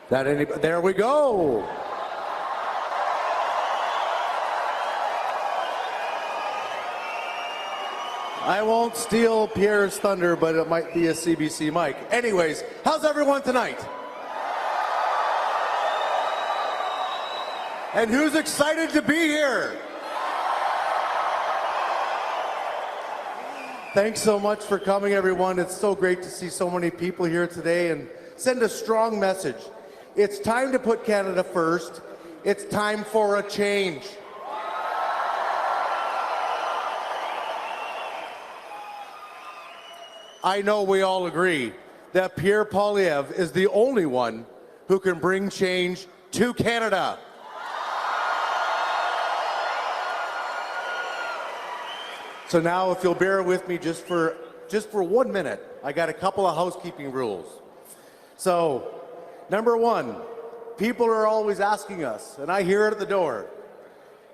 There we go. I won't steal Pierre's thunder, but it might be a CBC mic. Anyways, how's everyone tonight? And who's excited to be here? Thanks so much for coming, everyone. It's so great to see so many people here today and send a strong message. It's time to put Canada first. It's time for a change. I know we all agree that Pierre Poilievre is the only one who can bring change to Canada. So now, if you'll bear with me just for 1 minute, I got a couple of housekeeping rules. So, number one, people are always asking us, and I hear it at the door,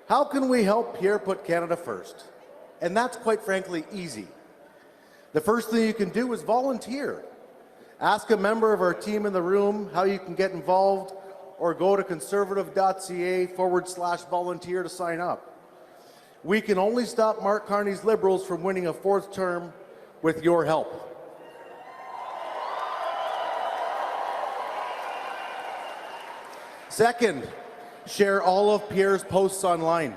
how can we help Pierre put Canada first? And that's quite frankly easy. The first thing you can do is volunteer. Ask a member of our team in the room how you can get involved, or go to conservative.ca/volunteer to sign up. We can only stop Mark Carney's Liberals from winning a 4th term with your help. Second, share all of Pierre's posts online.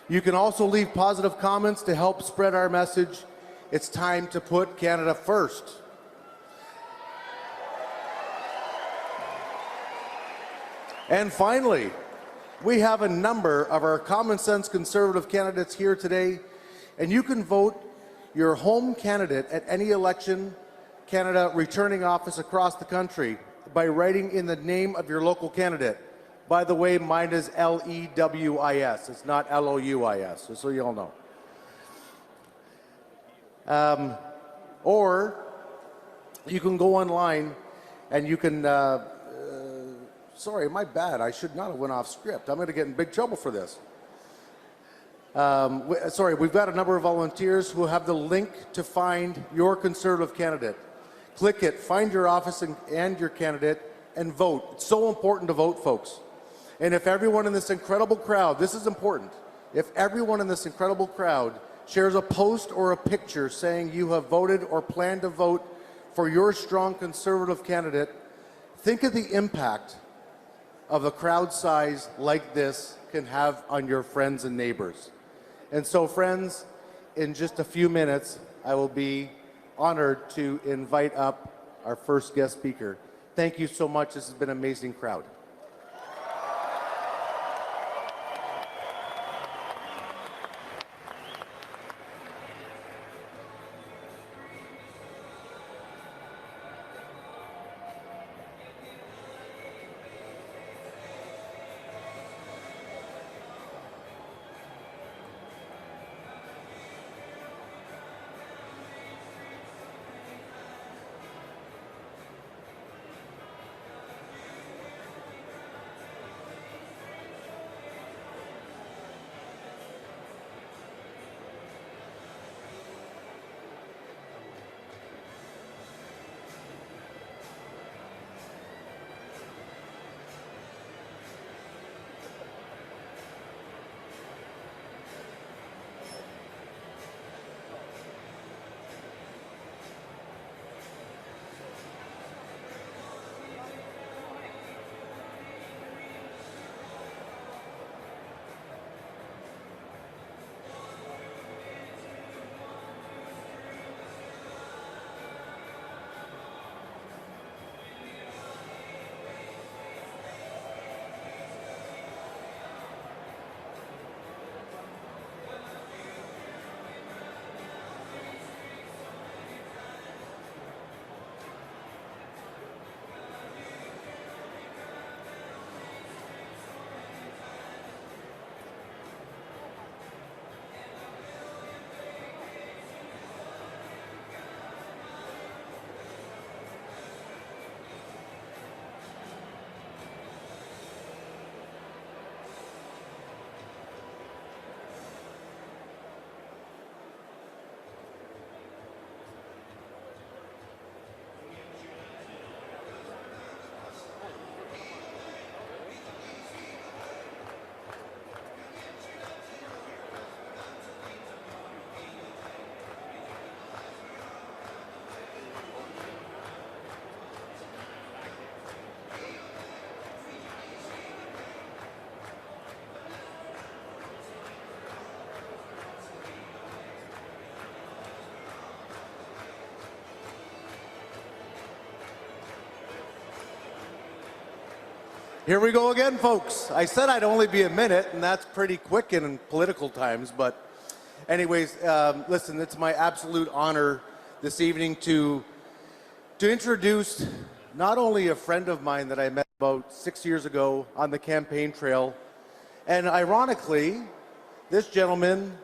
You can also leave positive comments to help spread our message. It's time to put Canada first. And finally, we have a number of our common sense Conservative candidates here today, and you can vote your home candidate at any election Canada returning office across the country by writing in the name of your local candidate. By the way, mine is L-E-W-I-S. It's not L-O-U-I-S, just so you all know. Or you can go online and you can, sorry, my bad, I should not have went off script. I'm going to get in big trouble for this. Sorry, we've got a number of volunteers who have the link to find your Conservative candidate. Click it, find your office and your candidate, and vote. It's so important to vote, folks. And if everyone in this incredible crowd, this is important, if everyone in this incredible crowd shares a post or a picture saying you have voted or plan to vote for your strong Conservative candidate, think of the impact of a crowd size like this can have on your friends and neighbors. And so, friends, in just a few minutes, I will be honored to invite up our first guest speaker. Thank you so much. This has been an amazing crowd. Here we go again, folks. I said I'd only be a minute, and that's pretty quick in political times. But anyways, listen, it's my absolute honor this evening to introduce not only a friend of mine that I met about 6 years ago on the campaign trail, and ironically, this gentleman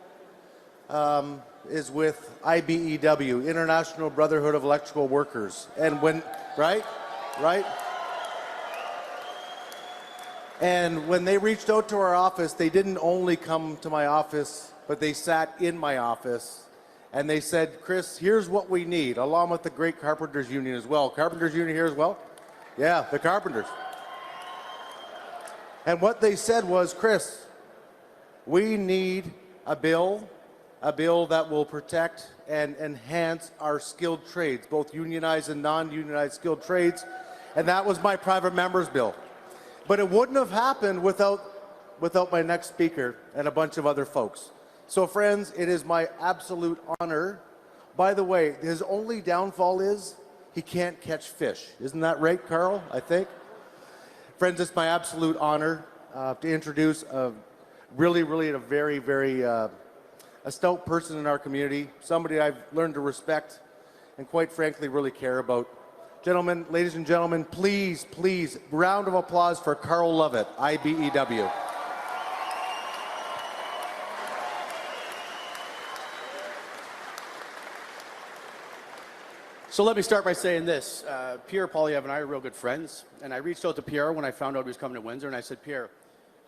is with IBEW, International Brotherhood of Electrical Workers. And when, right? And when they reached out to our office, they didn't only come to my office, but they sat in my office and they said, Chris, here's what we need, along with the great Carpenters Union as well. Carpenters Union here as well? Yeah, the Carpenters. And what they said was, Chris, we need a bill that will protect and enhance our skilled trades, both unionized and non-unionized skilled trades. And that was my private member's bill. But it wouldn't have happened without my next speaker and a bunch of other folks. So friends, it is my absolute honor. By the way, his only downfall is he can't catch fish. Isn't that right, Karl, I think? Friends, it's my absolute honor to introduce a really a very a stout person in our community, somebody I've learned to respect and quite frankly really care about. Gentlemen, ladies and gentlemen, please, round of applause for Karl Lovett, IBEW. So let me start by saying this. Pierre Poilievre and I are real good friends, and I reached out to Pierre when I found out he was coming to Windsor, and I said, Pierre,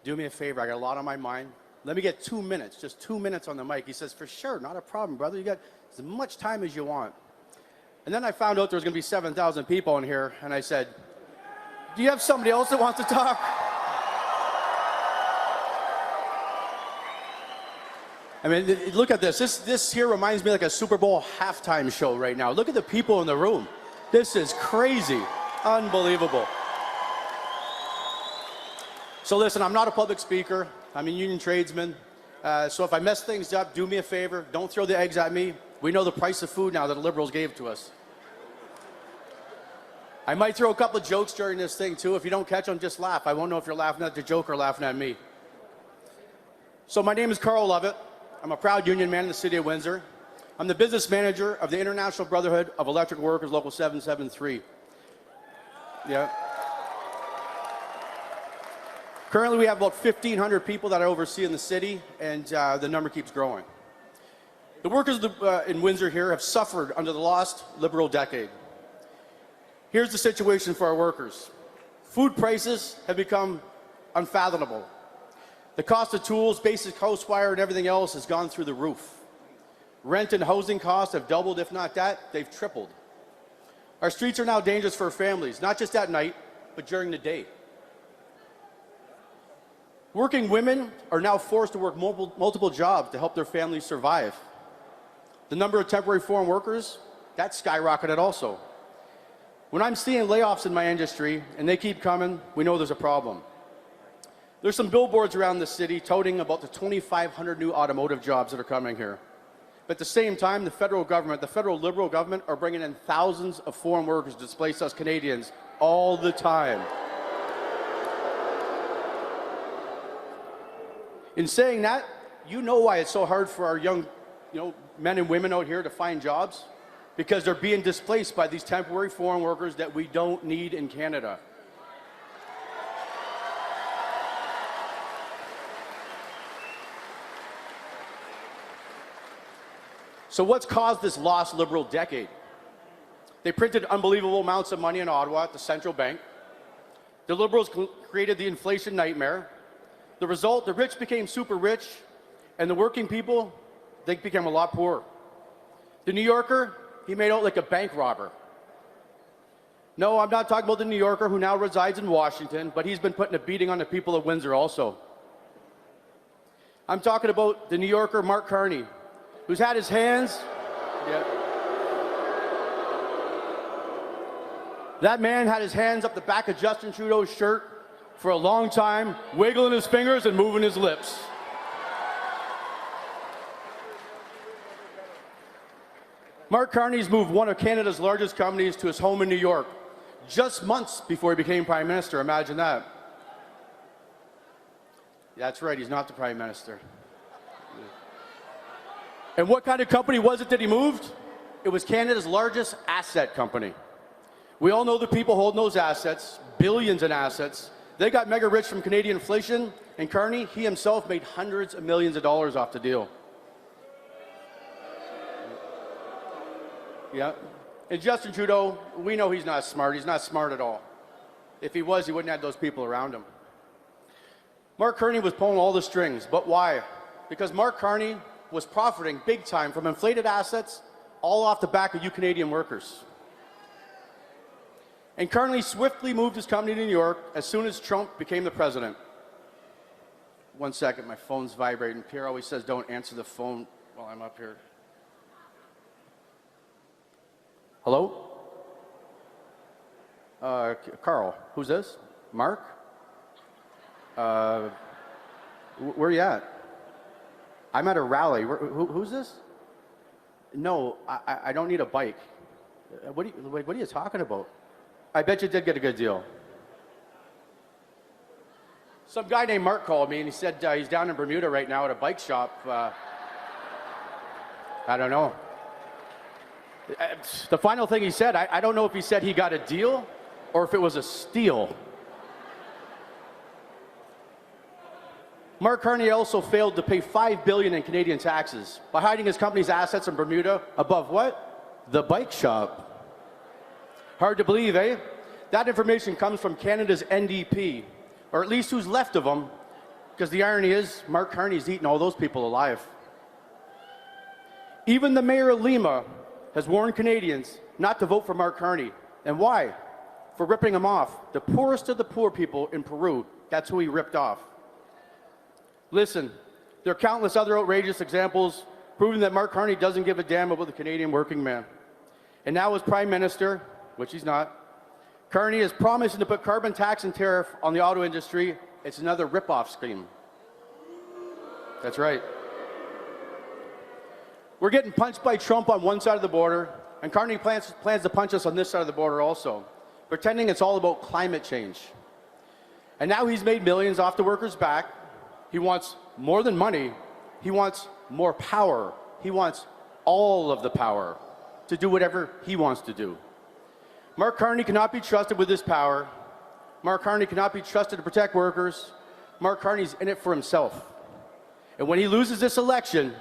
do me a favor, I got a lot on my mind. Let me get 2 minutes, just 2 minutes on the mic. He says, for sure, not a problem, brother. You got as much time as you want. And then I found out there was going to be 7,000 people in here, and I said, do you have somebody else that wants to talk? I mean, look at this. This here reminds me like a Super Bowl halftime show right now. Look at the people in the room. This is crazy. Unbelievable. So listen, I'm not a public speaker. I'm a union tradesman. So if I mess things up, do me a favor. Don't throw the eggs at me. We know the price of food now that the Liberals gave to us. I might throw a couple of jokes during this thing too. If you don't catch them, just laugh. I won't know if you're laughing at the joke or laughing at me. So my name is Karl Lovett. I'm a proud union man in the city of Windsor. I'm the business manager of the International Brotherhood of Electric Workers, Local 773. Yeah. Currently, we have about 1,500 people that I oversee in the city, and the number keeps growing. The workers in Windsor here have suffered under the lost Liberal decade. Here's the situation for our workers. Food prices have become unfathomable. The cost of tools, basic house wire, and everything else has gone through the roof. Rent and housing costs have doubled, if not that, they've tripled. Our streets are now dangerous for families, not just at night, but during the day. Working women are now forced to work multiple jobs to help their families survive. The number of temporary foreign workers, that's skyrocketed also. When I'm seeing layoffs in my industry, and they keep coming, we know there's a problem. There's some billboards around the city touting about the 2,500 new automotive jobs that are coming here. But at the same time, the federal government, the federal Liberal government, are bringing in thousands of foreign workers to displace us Canadians all the time. In saying that, you know why it's so hard for our young men and women out here to find jobs? Because they're being displaced by these temporary foreign workers that we don't need in Canada. So what's caused this lost Liberal decade? They printed unbelievable amounts of money in Ottawa at the central bank. The Liberals created the inflation nightmare. The result, the rich became super rich, and the working people, they became a lot poorer. The New Yorker, he made out like a bank robber. No, I'm not talking about the New Yorker who now resides in Washington, but he's been putting a beating on the people of Windsor also. I'm talking about the New Yorker, Mark Carney, who's had his hands... Yeah. That man had his hands up the back of Justin Trudeau's shirt for a long time, wiggling his fingers and moving his lips. Mark Carney's moved one of Canada's largest companies to his home in New York, just months before he became Prime Minister. Imagine that. That's right, he's not the Prime Minister. And what kind of company was it that he moved? It was Canada's largest asset company. We all know the people holding those assets, billions in assets. They got mega rich from Canadian inflation, and Carney, he himself made hundreds of millions of dollars off the deal. Yeah. And Justin Trudeau, we know he's not smart. He's not smart at all. If he was, he wouldn't have those people around him. Mark Carney was pulling all the strings, but why? Because Mark Carney was profiting big time from inflated assets all off the back of you Canadian workers. And Carney swiftly moved his company to New York as soon as Trump became the president. One second, my phone's vibrating. Pierre always says don't answer the phone while I'm up here. Hello? Karl, who's this? Mark? Where are you at? I'm at a rally. Who's this? No, I don't need a bike. What are you talking about? I bet you did get a good deal. Some guy named Mark called me and he said he's down in Bermuda right now at a bike shop. I don't know. The final thing he said, I don't know if he said he got a deal or if it was a steal. Mark Carney also failed to pay $5 billion in Canadian taxes by hiding his company's assets in Bermuda above what? The bike shop. Hard to believe, eh? That information comes from Canada's NDP, or at least who's left of them, because the irony is Mark Carney's eating all those people alive. Even the mayor of Lima has warned Canadians not to vote for Mark Carney. And why? For ripping him off. The poorest of the poor people in Peru, that's who he ripped off. Listen, there are countless other outrageous examples proving that Mark Carney doesn't give a damn about the Canadian working man. And now as Prime Minister, which he's not, Carney is promising to put carbon tax and tariff on the auto industry. It's another rip-off scheme. That's right. We're getting punched by Trump on one side of the border, and Carney plans to punch us on this side of the border also, pretending it's all about climate change. And now he's made millions off the workers' back. He wants more than money. He wants more power. He wants all of the power to do whatever he wants to do. Mark Carney cannot be trusted with this power. Mark Carney cannot be trusted to protect workers. Mark Carney's in it for himself. And when he loses this election,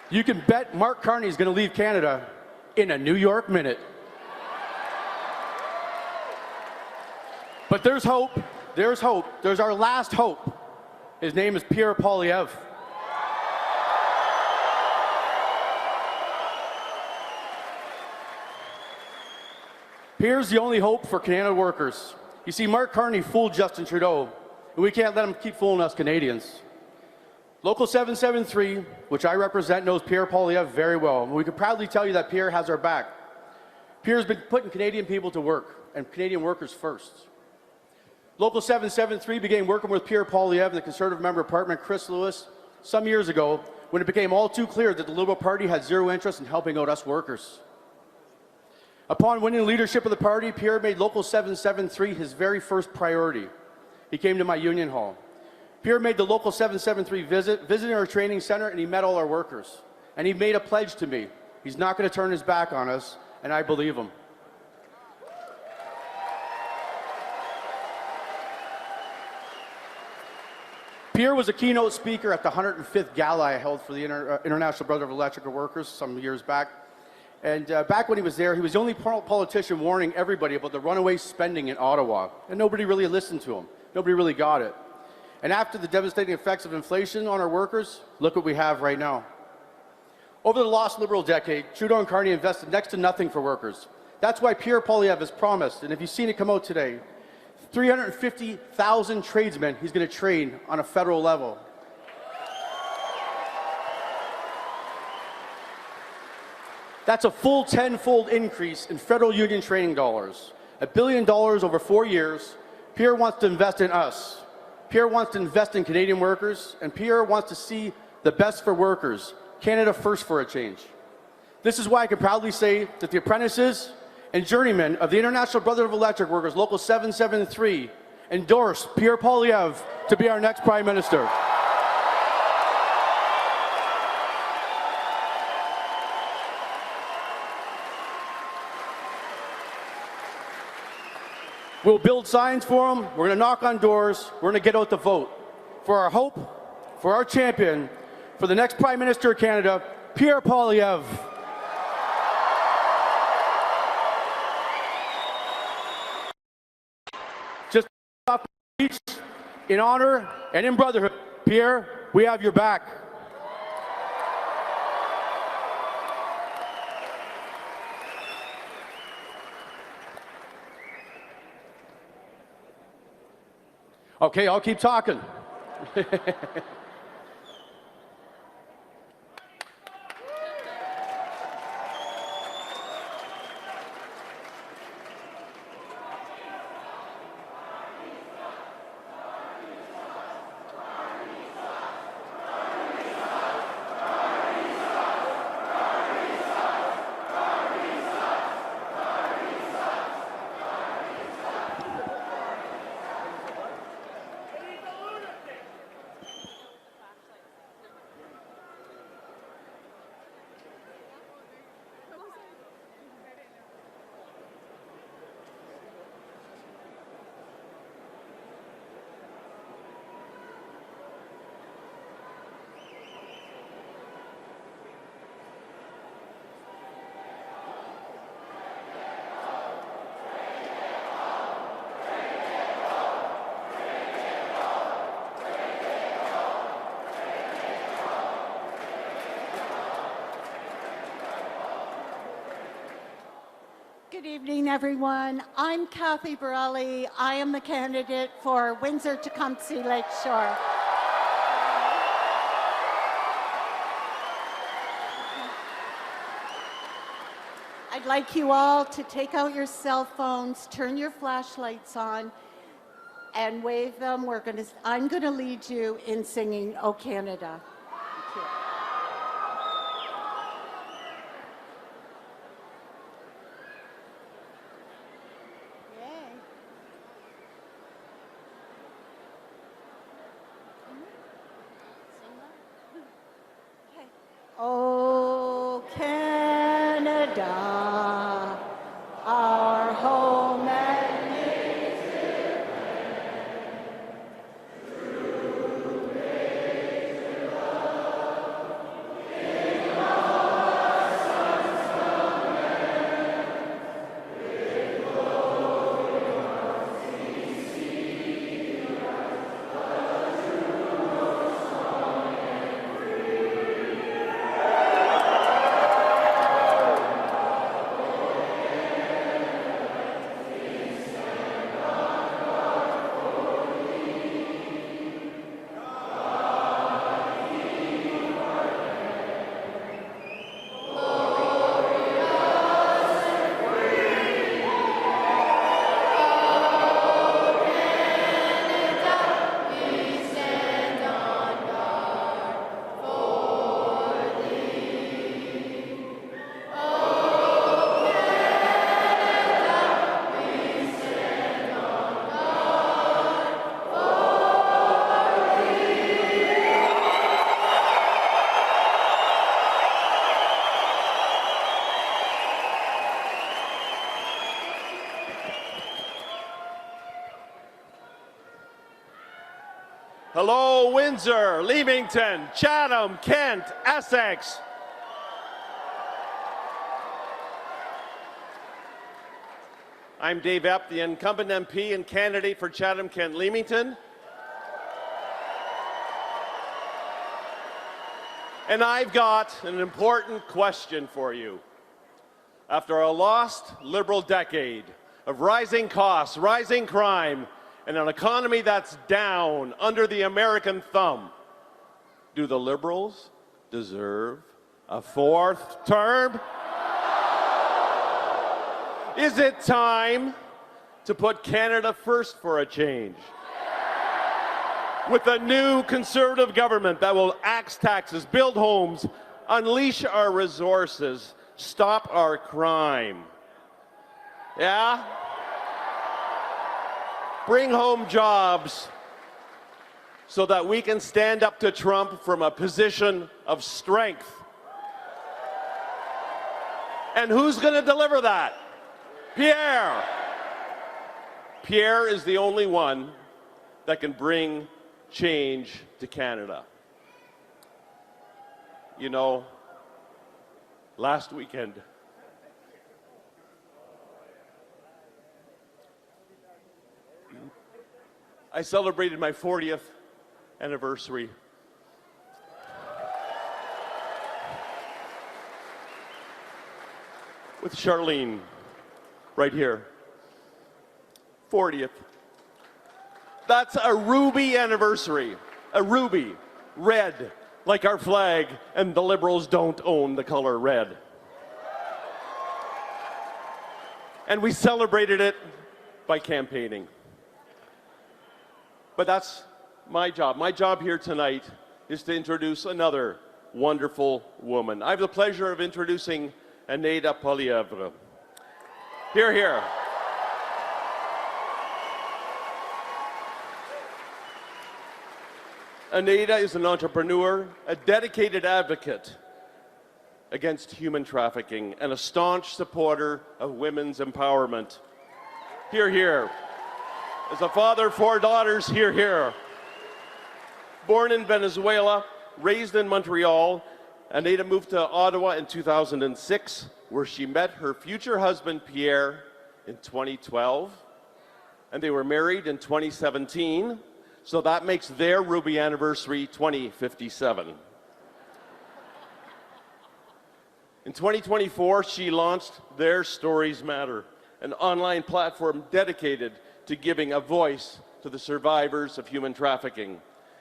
you can bet Mark Carney is going to leave Canada in a New York minute. But there's hope. There's hope. There's our last hope. His name is Pierre Poilievre. Pierre's the only hope for Canada workers. You see, Mark Carney fooled Justin Trudeau, and we can't let him keep fooling us Canadians. Local 773, which I represent, knows Pierre Poilievre very well, and we can proudly tell you that Pierre has our back. Pierre's been putting Canadian people to work, and Canadian workers first. Local 773 began working with Pierre Poilievre and the Conservative Member of Parliament, Chris Lewis, some years ago when it became all too clear that the Liberal Party had zero interest in helping out us workers. Upon winning leadership of the party, Pierre made Local 773 his very first priority. He came to my union hall. Pierre made the Local 773 visiting our training center, and he met all our workers. And he made a pledge to me. He's not going to turn his back on us, and I believe him. Pierre was a keynote speaker at the 105th gala I held for the International Brotherhood of Electrical Workers some years back. And back when he was there, he was the only politician warning everybody about the runaway spending in Ottawa. And nobody really listened to him. Nobody really got it. And after the devastating effects of inflation on our workers, look what we have right now. Over the lost Liberal decade, Trudeau and Carney invested next to nothing for workers. That's why Pierre Poilievre has promised, and if you've seen it come out today, 350,000 tradesmen he's going to train on a federal level. That's a full 10-fold increase in federal union training dollars. $1 billion over 4 years. Pierre wants to invest in us. Pierre wants to invest in Canadian workers, and Pierre wants to see the best for workers. Canada first for a change. This is why I can proudly say that the apprentices and journeymen of the International Brotherhood of Electric Workers, Local 773, endorse Pierre Poilievre to be our next Prime Minister. We'll build signs for them. We're going to knock on doors. We're going to get out the vote. For our hope, for our champion, for the next Prime Minister of Canada, Pierre Poilievre. Just off the beach, in honor and in brotherhood, Pierre, we have your back. Okay, I'll keep talking. Good evening, everyone. I'm Kathy Borrelli. I am the candidate for Windsor, Tecumseh, Lakeshore. I'd like you all to take out your cell phones, turn your flashlights on, and wave them. I'm going to lead you in singing "O Canada." Thank you. O Canada, our home and native land, through grace and love, in our sons of men, with glory our seas see, a true song and free. Hello, Windsor, Leamington, Chatham-Kent, Essex. I'm Dave Epp, the incumbent MP and candidate for Chatham-Kent, Leamington. And I've got an important question for you. After a lost Liberal decade of rising costs, rising crime, and an economy that's down under the American thumb, do the Liberals deserve a fourth term? Is it time to put Canada first for a change? With a new Conservative government that will axe taxes, build homes, unleash our resources, stop our crime. Yeah? Bring home jobs so that we can stand up to Trump from a position of strength. And who's going to deliver that? Pierre. Pierre is the only one that can bring change to Canada. You know, last weekend, I celebrated my 40th anniversary. With Charlene, right here. 40th. That's a ruby anniversary. A ruby. Red, like our flag, and the Liberals don't own the color red. And we celebrated it by campaigning. But that's my job. My job here tonight is to introduce another wonderful woman. I have the pleasure of introducing Anaida Poilievre. Here, here. Anaida is an entrepreneur, a dedicated advocate against human trafficking, and a staunch supporter of women's empowerment. Here, here. As a father of 4 daughters, here, here. Born in Venezuela, raised in Montreal, Anaida moved to Ottawa in 2006, where she met her future husband, Pierre, in 2012. And they were married in 2017, so that makes their ruby anniversary 2057. In 2024, she launched Their Stories Matter, an online platform dedicated to giving a voice to the survivors of human trafficking.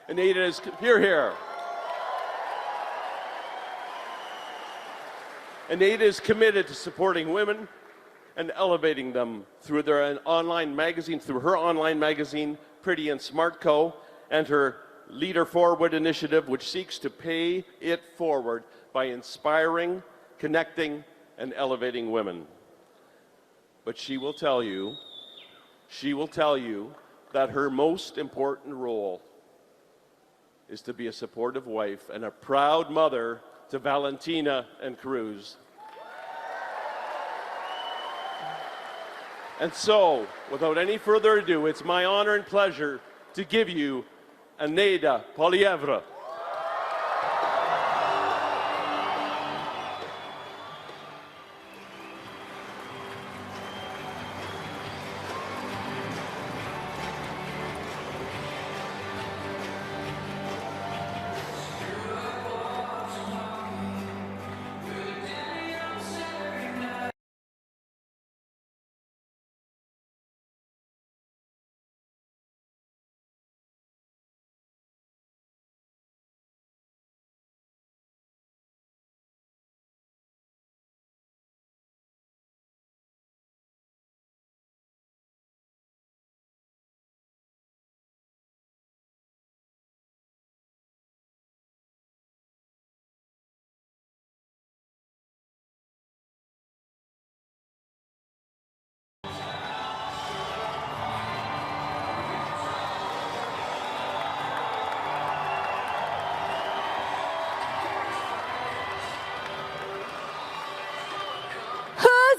Anaida is here, here. Anaida is committed to supporting women and elevating them through their online magazine, through her online magazine, Pretty and Smart Co., and her Leader Forward initiative, which seeks to pay it forward by inspiring, connecting, and elevating women. But she will tell you that her most important role is to be a supportive wife and a proud mother to Valentina and Cruz. And so, without any further ado, it's my honor and pleasure to give you Anaida Poilievre.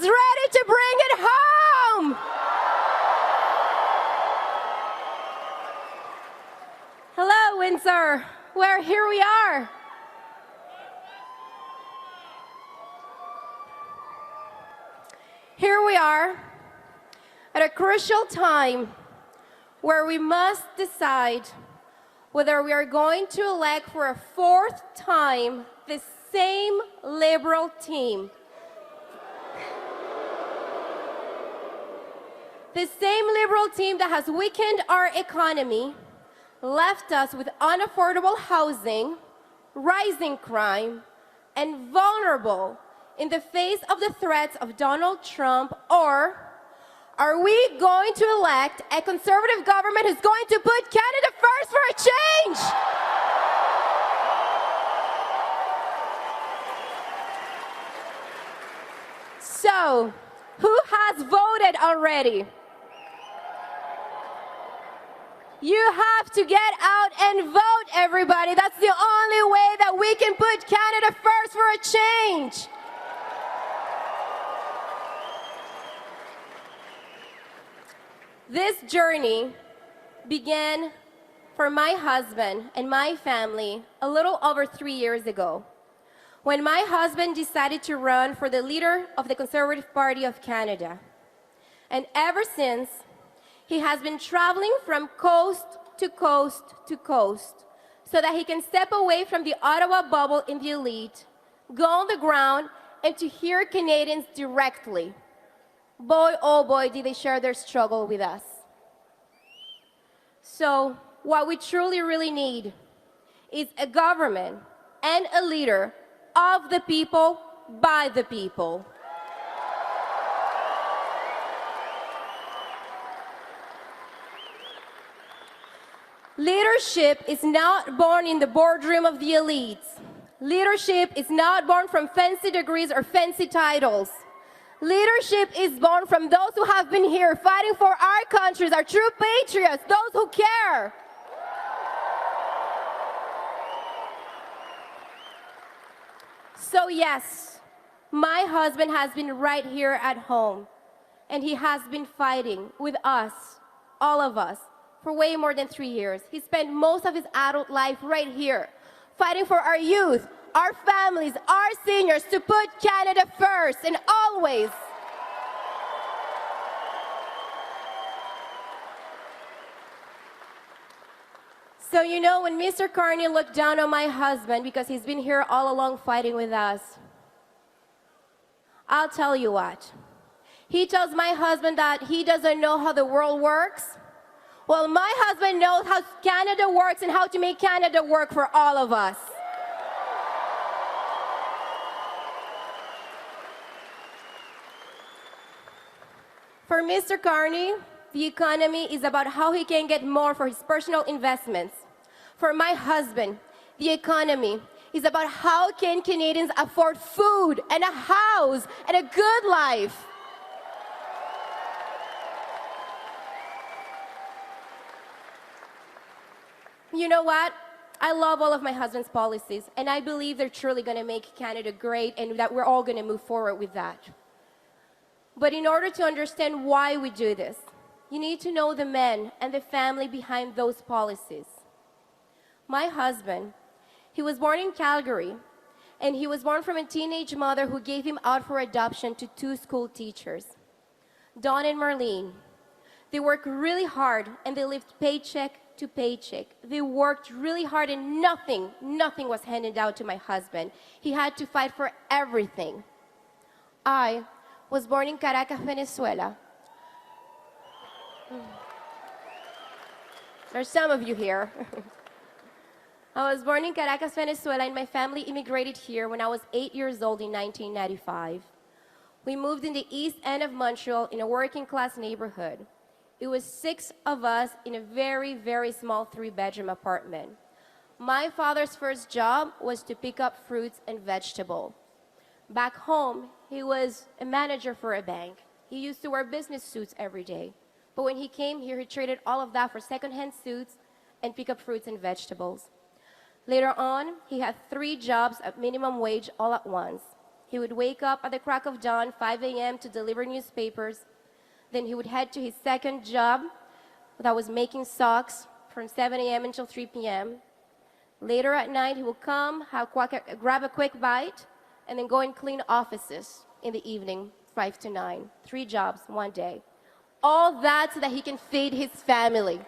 Ready to bring it home? Hello, Windsor. Here we are. Here we are at a crucial time where we must decide whether we are going to elect for a 4th time the same Liberal team. The same Liberal team that has weakened our economy, left us with unaffordable housing, rising crime, and vulnerable in the face of the threats of Donald Trump? Or are we going to elect a conservative government who's going to put Canada first for a change? So, who has voted already? You have to get out and vote, everybody. That's the only way that we can put Canada first for a change. This journey began for my husband and my family a little over 3 years ago, when my husband decided to run for the leader of the Conservative Party of Canada. And ever since, he has been traveling from coast to coast to coast so that he can step away from the Ottawa bubble in the elite, go on the ground, and to hear Canadians directly. Boy, oh boy, did they share their struggle with us. So, what we truly really need is a government and a leader of the people, by the people. Leadership is not born in the boardroom of the elites. Leadership is not born from fancy degrees or fancy titles. Leadership is born from those who have been here fighting for our countries, our true patriots, those who care. So yes, my husband has been right here at home, and he has been fighting with us, all of us, for way more than 3 years. He spent most of his adult life right here, fighting for our youth, our families, our seniors, to put Canada first and always. So you know, when Mr. Carney looked down on my husband because he's been here all along fighting with us, I'll tell you what. He tells my husband that he doesn't know how the world works. Well, my husband knows how Canada works and how to make Canada work for all of us. For Mr. Carney, the economy is about how he can get more for his personal investments. For my husband, the economy is about how can Canadians afford food and a house and a good life. You know what? I love all of my husband's policies, and I believe they're truly going to make Canada great and that we're all going to move forward with that. But in order to understand why we do this, you need to know the men and the family behind those policies. My husband, he was born in Calgary, and he was born from a teenage mother who gave him out for adoption to 2 school teachers, Dawn and Marlene. They worked really hard, and they lived paycheck to paycheck. They worked really hard, and nothing was handed out to my husband. He had to fight for everything. I was born in Caracas, Venezuela. There's some of you here. I was born in Caracas, Venezuela, and my family immigrated here when I was 8 years old in 1995. We moved in the east end of Montreal in a working-class neighborhood. It was 6 of us in a very, very small 3-bedroom apartment. My father's first job was to pick up fruits and vegetables. Back home, he was a manager for a bank. He used to wear business suits every day. But when he came here, he traded all of that for second-hand suits and pick up fruits and vegetables. Later on, he had 3 jobs at minimum wage all at once. He would wake up at the crack of dawn, 5 a.m., to deliver newspapers. Then he would head to his second job that was making socks from 7 a.m. until 3 p.m. Later at night, he would come, grab a quick bite, and then go and clean offices in the evening, 5 to 9. 3 jobs, 1 day. All that so that he can feed his family.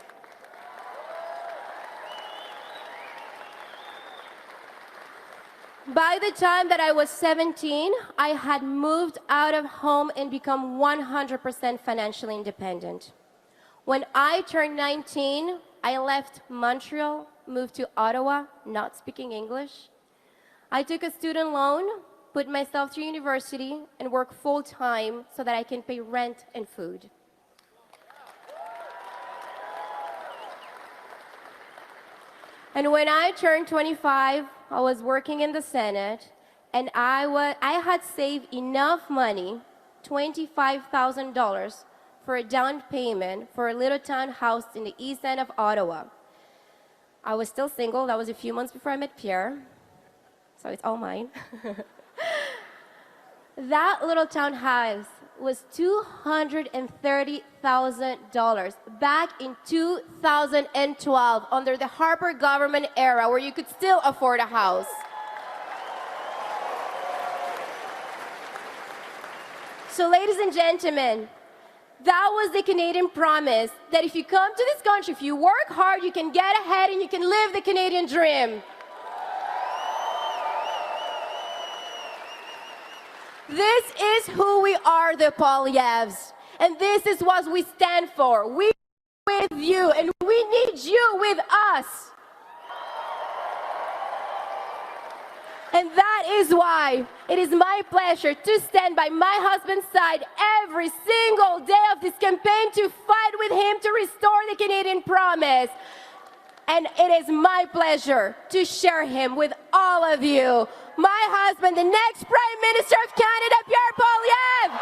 By the time that I was 17, I had moved out of home and become 100% financially independent. When I turned 19, I left Montreal, moved to Ottawa, not speaking English. I took a student loan, put myself through university, and worked full-time so that I can pay rent and food. And when I turned 25, I was working in the Senate, and I had saved enough money $25,000 for a down payment for a little town house in the east end of Ottawa. I was still single. That was a few months before I met Pierre, so it's all mine. That little town house was $230,000 back in 2012 under the Harper government era where you could still afford a house. So ladies and gentlemen, that was the Canadian promise, that if you come to this country, if you work hard, you can get ahead and you can live the Canadian dream. This is who we are, the Poilievres, and this is what we stand for. We are with you, and we need you with us. And that is why it is my pleasure to stand by my husband's side every single day of this campaign to fight with him to restore the Canadian promise. And it is my pleasure to share him with all of you. My husband, the next Prime Minister of Canada, Pierre Poilievre.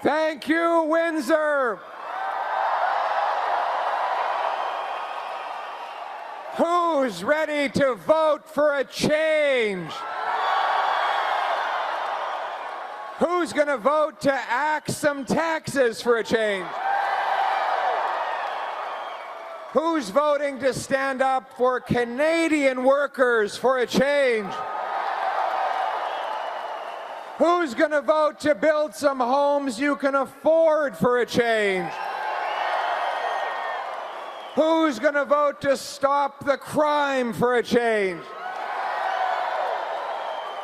Thank you, Windsor. Who's ready to vote for a change? Who's going to vote to axe some taxes for a change? Who's voting to stand up for Canadian workers for a change? Who's going to vote to build some homes you can afford for a change? Who's going to vote to stop the crime for a change?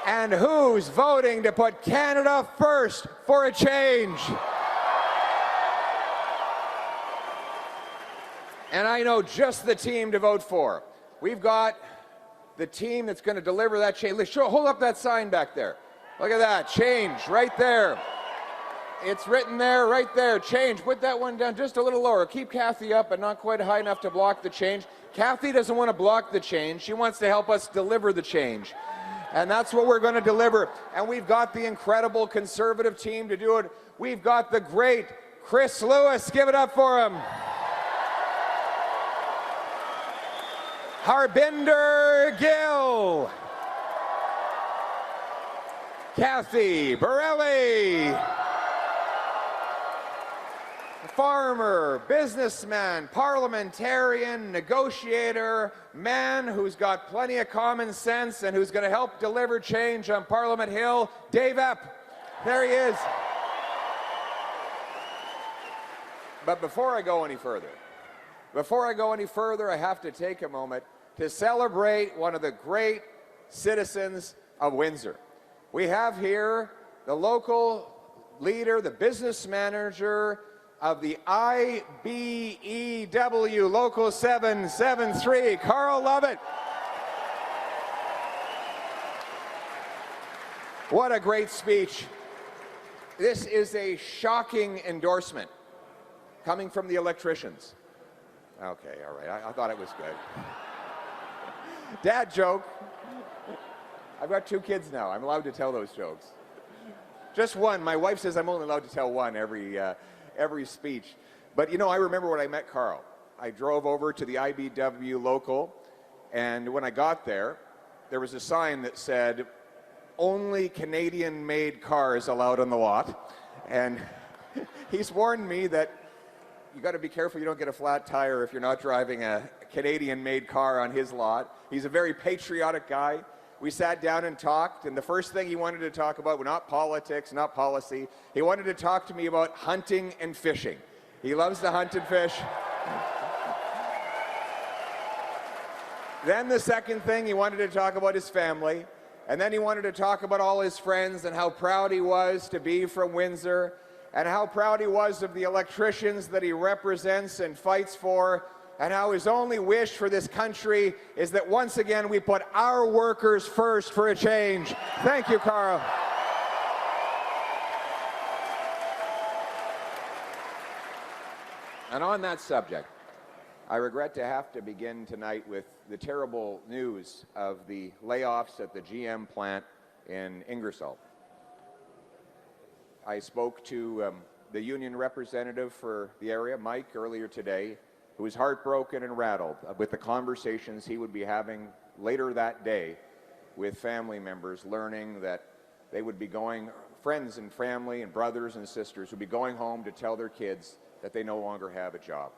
And who's voting to put Canada first for a change? And I know just the team to vote for. We've got the team that's going to deliver that change. Let's hold up that sign back there. Look at that, change, right there. It's written there, right there, change. Put that one down just a little lower. Keep Kathy up, but not quite high enough to block the change. Kathy doesn't want to block the change. She wants to help us deliver the change. And that's what we're going to deliver. And we've got the incredible Conservative team to do it. We've got the great Chris Lewis. Give it up for him. Harbinder Gill. Kathy Borrelli. Farmer, businessman, parliamentarian, negotiator, man who's got plenty of common sense and who's going to help deliver change on Parliament Hill, Dave Epp. There he is. But before I go any further, I have to take a moment to celebrate one of the great citizens of Windsor. We have here the local leader, the business manager of the IBEW Local 773, Karl Lovett. What a great speech. This is a shocking endorsement coming from the electricians. Okay, all right, I thought it was good. Dad joke. I've got 2 kids now. I'm allowed to tell those jokes. Just one. My wife says I'm only allowed to tell one every speech. But you know, I remember when I met Karl. I drove over to the IBW local, and when I got there, there was a sign that said, "Only Canadian-made cars allowed on the lot." And he's warned me that you got to be careful you don't get a flat tire if you're not driving a Canadian-made car on his lot. He's a very patriotic guy. We sat down and talked, and the first thing he wanted to talk about was not politics, not policy. He wanted to talk to me about hunting and fishing. He loves to hunt and fish. Then the second thing, he wanted to talk about his family. And then he wanted to talk about all his friends and how proud he was to be from Windsor and how proud he was of the electricians that he represents and fights for, and how his only wish for this country is that once again we put our workers first for a change. Thank you, Karl. And on that subject, I regret to have to begin tonight with the terrible news of the layoffs at the GM plant in Ingersoll. I spoke to the union representative for the area, Mike, earlier today, who was heartbroken and rattled with the conversations he would be having later that day with family members, learning that they would be going, friends and family and brothers and sisters would be going home to tell their kids that they no longer have a job.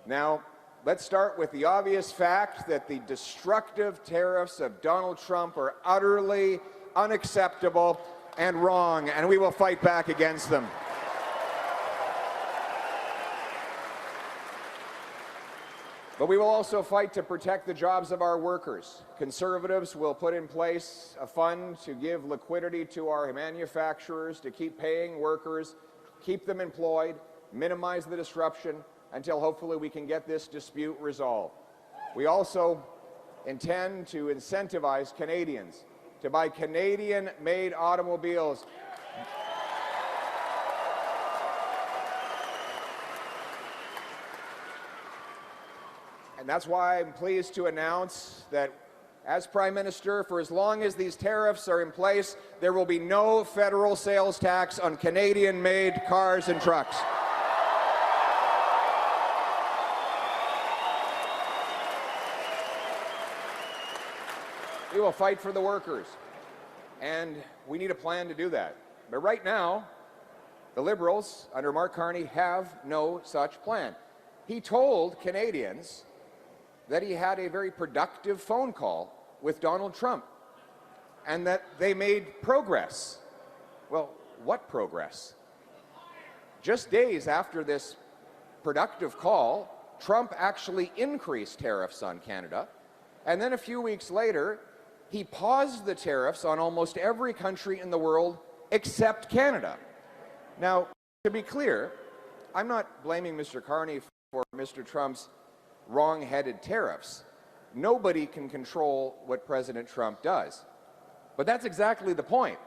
Now, let's start with the obvious fact that the destructive tariffs of Donald Trump are utterly unacceptable and wrong, and we will fight back against them. But we will also fight to protect the jobs of our workers. Conservatives will put in place a fund to give liquidity to our manufacturers, to keep paying workers, keep them employed, minimize the disruption until hopefully we can get this dispute resolved. We also intend to incentivize Canadians to buy Canadian-made automobiles. And that's why I'm pleased to announce that as Prime Minister, for as long as these tariffs are in place, there will be no federal sales tax on Canadian-made cars and trucks. We will fight for the workers, and we need a plan to do that. But right now, the Liberals, under Mark Carney, have no such plan. He told Canadians that he had a very productive phone call with Donald Trump and that they made progress Well, what progress? Just days after this productive call, Trump actually increased tariffs on Canada, and then a few weeks later, he paused the tariffs on almost every country in the world except Canada. Now, to be clear, I'm not blaming Mr. Carney for Mr. Trump's wrong-headed tariffs. Nobody can control what President Trump does. But that's exactly the point.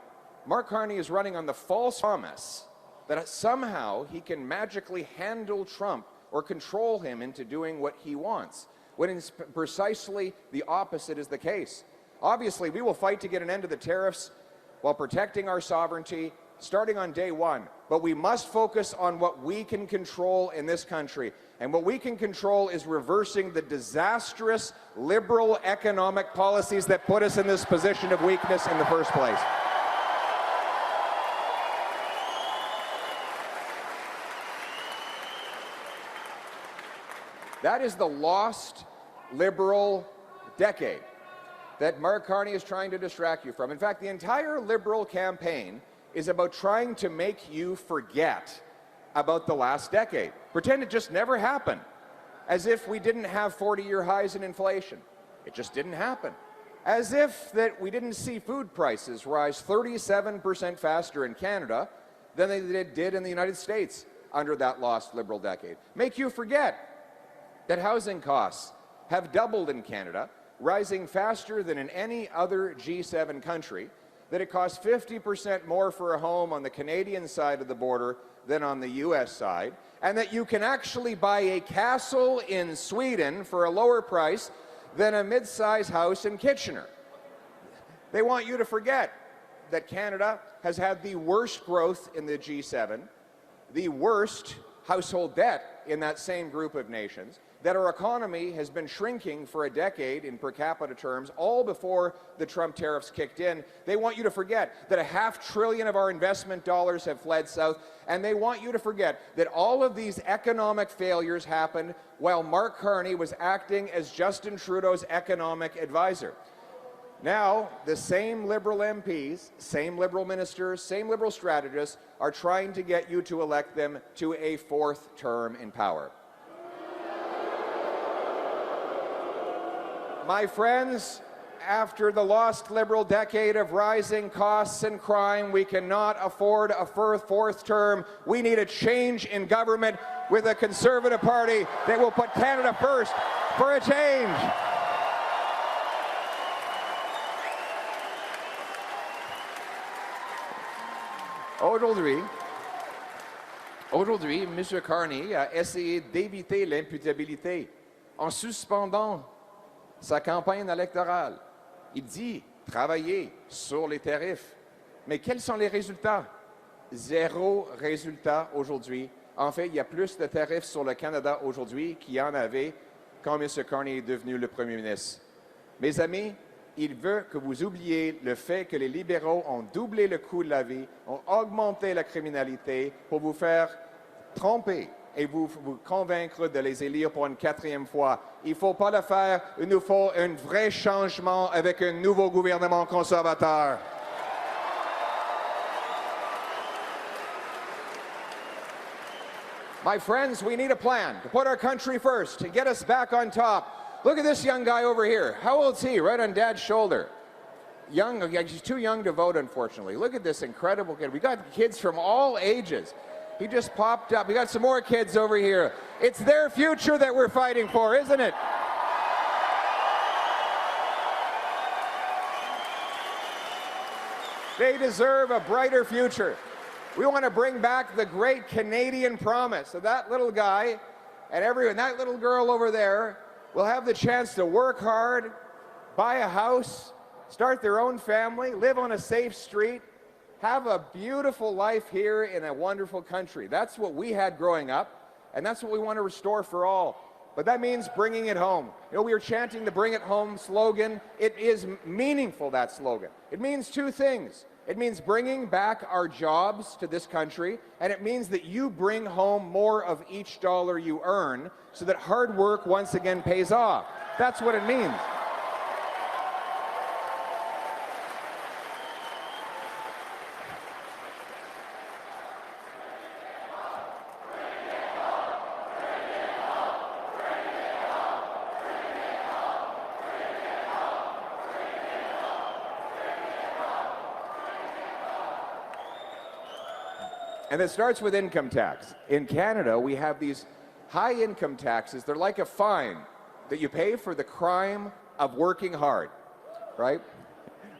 Mark Carney is running on the false promise that somehow he can magically handle Trump or control him into doing what he wants, when it's precisely the opposite is the case. Obviously, we will fight to get an end to the tariffs while protecting our sovereignty, starting on day one. But we must focus on what we can control in this country. And what we can control is reversing the disastrous liberal economic policies that put us in this position of weakness in the first place. That is the lost liberal decade that Mark Carney is trying to distract you from. In fact, the entire liberal campaign is about trying to make you forget about the last decade. Pretend it just never happened, as if we didn't have 40-year highs in inflation. It just didn't happen. As if that we didn't see food prices rise 37% faster in Canada than they did in the United States under that lost liberal decade. Make you forget that housing costs have doubled in Canada, rising faster than in any other G7 country, that it costs 50% more for a home on the Canadian side of the border than on the US side, and that you can actually buy a castle in Sweden for a lower price than a mid-size house in Kitchener. They want you to forget that Canada has had the worst growth in the G7, the worst household debt in that same group of nations, that our economy has been shrinking for a decade in per capita terms, all before the Trump tariffs kicked in. They want you to forget that $500 billion of our investment dollars have fled south, and they want you to forget that all of these economic failures happened while Mark Carney was acting as Justin Trudeau's economic advisor. Now, the same Liberal MPs, same Liberal ministers, same Liberal strategists are trying to get you to elect them to a fourth term in power. My friends, after the lost Liberal decade of rising costs and crime, we cannot afford a fourth term. We need a change in government with a Conservative Party that will put Canada first for a change. Aujourd'hui, M. Carney a essayé d'éviter l'imputabilité en suspendant sa campagne électorale. Il dit travailler sur les tarifs. Mais quels sont les résultats? Zéro résultat aujourd'hui. En fait, il y a plus de tarifs sur le Canada aujourd'hui qu'il y en avait quand M. Carney est devenu le Premier ministre. Mes amis, il veut que vous oubliez le fait que les libéraux ont doublé le coût de la vie, ont augmenté la criminalité pour vous faire tromper et vous convaincre de les élire pour une quatrième fois. Il ne faut pas le faire. Il nous faut un vrai changement avec un nouveau gouvernement conservateur. My friends, we need a plan to put our country first, to get us back on top. Look at this young guy over here. How old is he? Right on Dad's shoulder. Young, he's too young to vote, unfortunately. Look at this incredible kid. We got kids from all ages. He just popped up. We got some more kids over here. It's their future that we're fighting for, isn't it? They deserve a brighter future. We want to bring back the great Canadian promise. So that little guy and that little girl over there will have the chance to work hard, buy a house, start their own family, live on a safe street, have a beautiful life here in a wonderful country. That's what we had growing up, and that's what we want to restore for all. But that means bringing it home. You know, we were chanting the Bring It Home slogan. It is meaningful, that slogan. It means two things. It means bringing back our jobs to this country, and it means that you bring home more of each dollar you earn so that hard work once again pays off. That's what it means. And it starts with income tax. In Canada, we have these high income taxes. They're like a fine that you pay for the crime of working hard, right?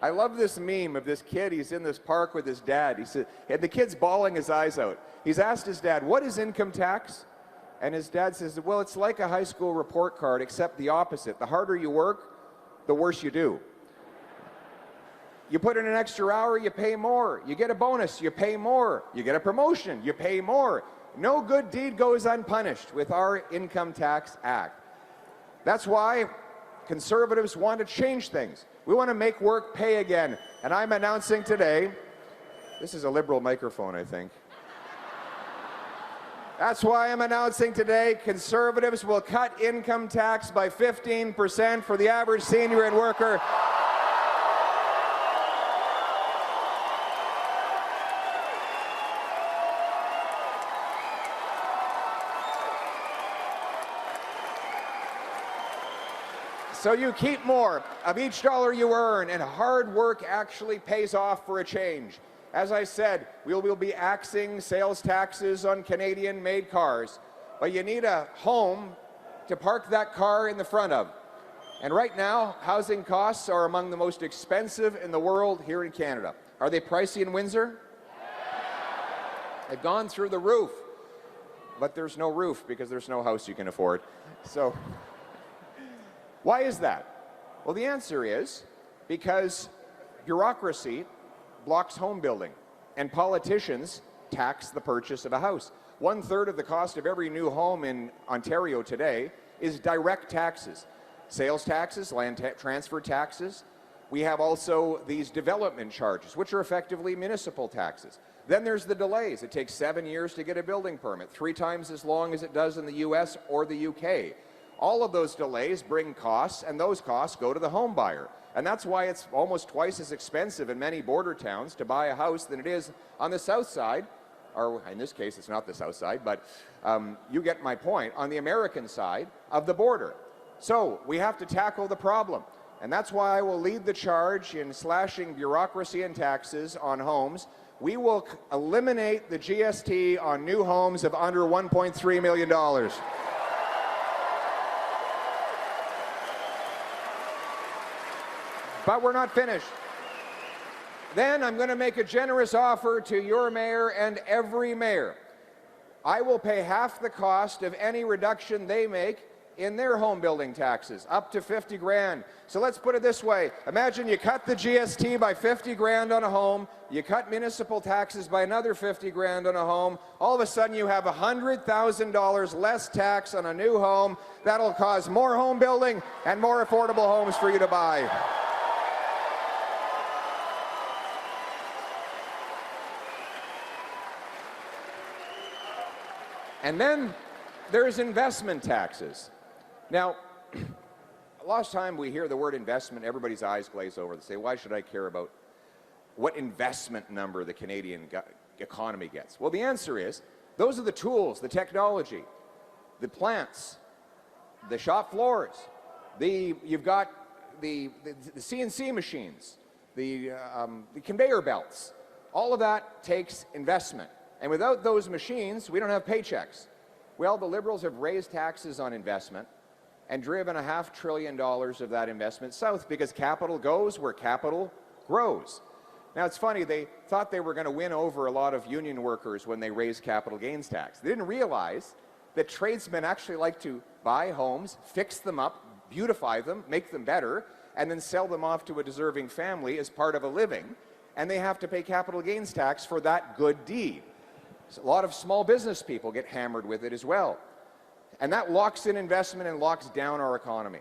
I love this meme of this kid. He's in this park with his dad. He said, and the kid's bawling his eyes out. He's asked his dad, "What is income tax?" And his dad says, "Well, it's like a high school report card, except the opposite. The harder you work, the worse you do. You put in an extra hour, you pay more. You get a bonus, you pay more. You get a promotion, you pay more. No good deed goes unpunished with our Income Tax Act." That's why Conservatives want to change things. We want to make work pay again. And I'm announcing today, this is a Liberal microphone, I think. That's why I'm announcing today, Conservatives will cut income tax by 15% for the average senior and worker. So you keep more of each dollar you earn, and hard work actually pays off for a change. As I said, we will be axing sales taxes on Canadian-made cars, but you need a home to park that car in the front of. And right now, housing costs are among the most expensive in the world here in Canada. Are they pricey in Windsor? They've gone through the roof, but there's no roof because there's no house you can afford. So why is that? Well, the answer is because bureaucracy blocks home building, and politicians tax the purchase of a house. 1/3 of the cost of every new home in Ontario today is direct taxes. Sales taxes, land transfer taxes. We have also these development charges, which are effectively municipal taxes. Then there's the delays. It takes 7 years to get a building permit, 3 times as long as it does in the US or the UK. All of those delays bring costs, and those costs go to the home buyer. And that's why it's almost twice as expensive in many border towns to buy a house than it is on the south side, or in this case, it's not the south side, but you get my point, on the American side of the border. So we have to tackle the problem. And that's why I will lead the charge in slashing bureaucracy and taxes on homes. We will eliminate the GST on new homes of under $1.3 million. But we're not finished. Then I'm going to make a generous offer to your mayor and every mayor. I will pay half the cost of any reduction they make in their home building taxes, up to 50 grand. So let's put it this way. Imagine you cut the GST by 50 grand on a home, you cut municipal taxes by another 50 grand on a home, all of a sudden you have $100,000 less tax on a new home. That'll cause more home building and more affordable homes for you to buy. And then there's investment taxes. Now, a lot of time we hear the word investment, everybody's eyes glaze over. They say, why should I care about what investment number the Canadian economy gets? Well, the answer is, those are the tools, the technology, the plants, the shop floors, you've got the CNC machines, the conveyor belts. All of that takes investment. And without those machines, we don't have paychecks. Well, the Liberals have raised taxes on investment and driven $500 billion of that investment south because capital goes where capital grows. Now, it's funny, they thought they were going to win over a lot of union workers when they raised capital gains tax. They didn't realize that tradesmen actually like to buy homes, fix them up, beautify them, make them better, and then sell them off to a deserving family as part of a living, and they have to pay capital gains tax for that good deed. So a lot of small business people get hammered with it as well. And that locks in investment and locks down our economy.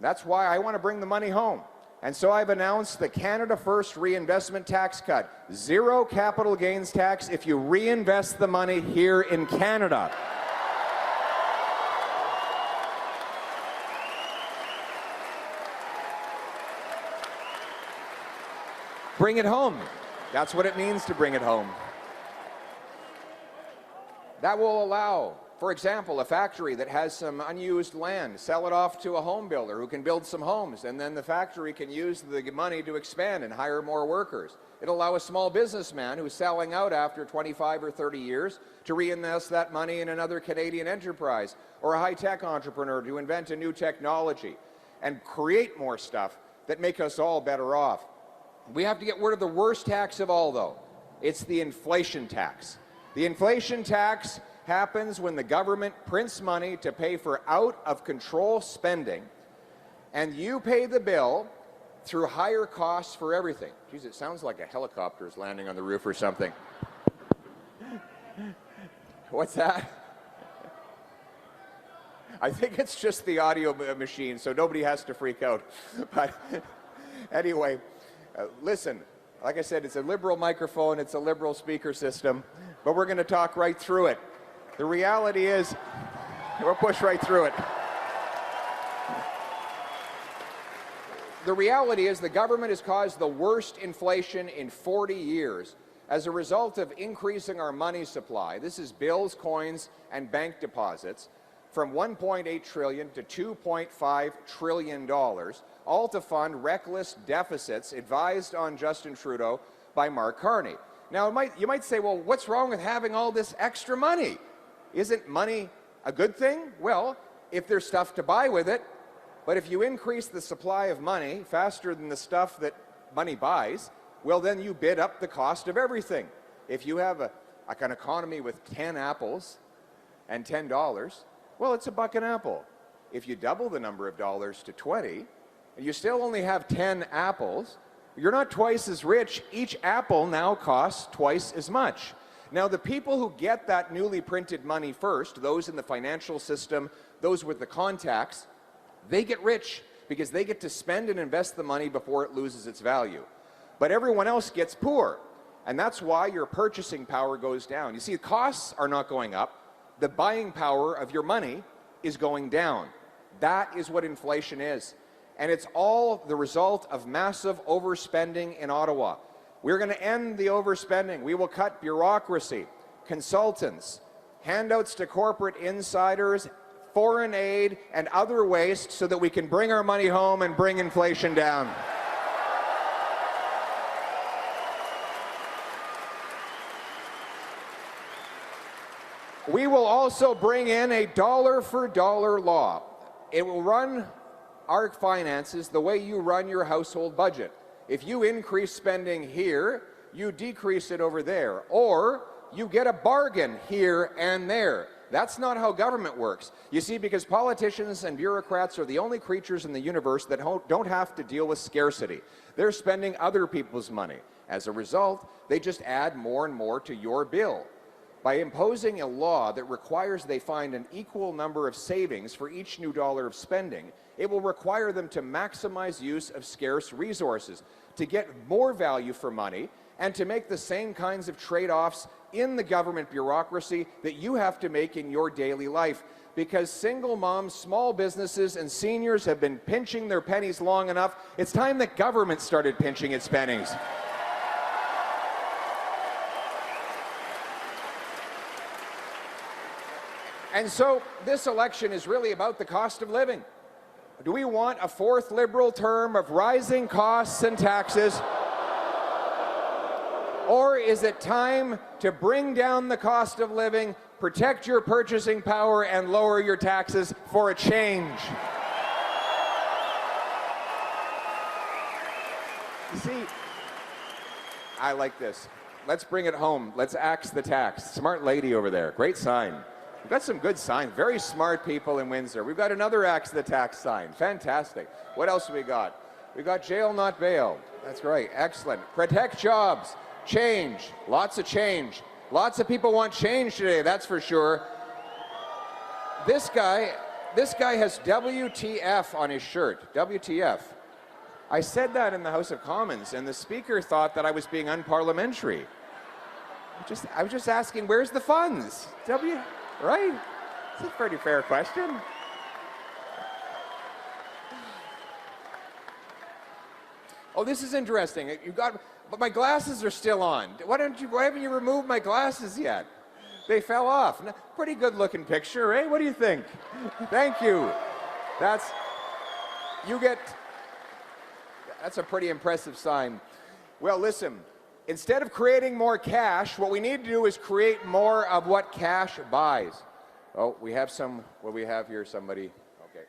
That's why I want to bring the money home. And so I've announced the Canada First Reinvestment Tax Cut. 0 capital gains tax if you reinvest the money here in Canada. Bring it home. That's what it means to bring it home. That will allow For example, a factory that has some unused land, sell it off to a home builder who can build some homes, and then the factory can use the money to expand and hire more workers. It'll allow a small businessman who's selling out after 25 or 30 years to reinvest that money in another Canadian enterprise, or a high-tech entrepreneur to invent a new technology and create more stuff that make us all better off. We have to get rid of the worst tax of all, though. It's the inflation tax. The inflation tax happens when the government prints money to pay for out-of-control spending, and you pay the bill through higher costs for everything. Geez, it sounds like a helicopter is landing on the roof or something. What's that? I think it's just the audio machine, so nobody has to freak out. But anyway, listen, like I said, it's a Liberal microphone, it's a Liberal speaker system, but we're going to talk right through it. The reality is, we'll push right through it. The reality is the government has caused the worst inflation in 40 years as a result of increasing our money supply. This is bills, coins, and bank deposits from $1.8 trillion to $2.5 trillion, all to fund reckless deficits advised on Justin Trudeau by Mark Carney. Now, you might say, well, what's wrong with having all this extra money? Isn't money a good thing? Well, if there's stuff to buy with it, but if you increase the supply of money faster than the stuff that money buys, well, then you bid up the cost of everything. If you have an economy with 10 apples and $10, well, it's $1 an apple. If you double the number of dollars to 20, and you still only have 10 apples, you're not twice as rich. Each apple now costs twice as much. Now, the people who get that newly printed money first, those in the financial system, those with the contacts, they get rich because they get to spend and invest the money before it loses its value. But everyone else gets poor, and that's why your purchasing power goes down. You see, costs are not going up. The buying power of your money is going down. That is what inflation is. And it's all the result of massive overspending in Ottawa. We're going to end the overspending. We will cut bureaucracy, consultants, handouts to corporate insiders, foreign aid, and other waste so that we can bring our money home and bring inflation down. We will also bring in a dollar-for-dollar law. It will run our finances the way you run your household budget. If you increase spending here, you decrease it over there, or you get a bargain here and there. That's not how government works. You see, because politicians and bureaucrats are the only creatures in the universe that don't have to deal with scarcity. They're spending other people's money. As a result, they just add more and more to your bill. By imposing a law that requires they find an equal number of savings for each new dollar of spending, it will require them to maximize use of scarce resources, to get more value for money, and to make the same kinds of trade-offs in the government bureaucracy that you have to make in your daily life. Because single moms, small businesses, and seniors have been pinching their pennies long enough, it's time that government started pinching its pennies. And so this election is really about the cost of living. Do we want a fourth Liberal term of rising costs and taxes? Or is it time to bring down the cost of living, protect your purchasing power, and lower your taxes for a change? You see, I like this. Let's bring it home. Let's axe the tax. Smart lady over there. Great sign. We've got some good signs. Very smart people in Windsor. We've got another axe the tax sign. Fantastic. What else have we got? We've got jail, not bail. That's right. Excellent. Protect jobs. Change. Lots of change. Lots of people want change today, that's for sure. This guy has WTF on his shirt. WTF. I said that in the House of Commons, and the Speaker thought that I was being unparliamentary. I was just asking, where's the funds? Right? It's a pretty fair question. Oh, this is interesting. But my glasses are still on. Why haven't you removed my glasses yet? They fell off. Pretty good looking picture, eh? What do you think? Thank you. That's a pretty impressive sign. Well, listen, instead of creating more cash, what we need to do is create more of what cash buys. Oh, we have what do we have here? Somebody. Okay.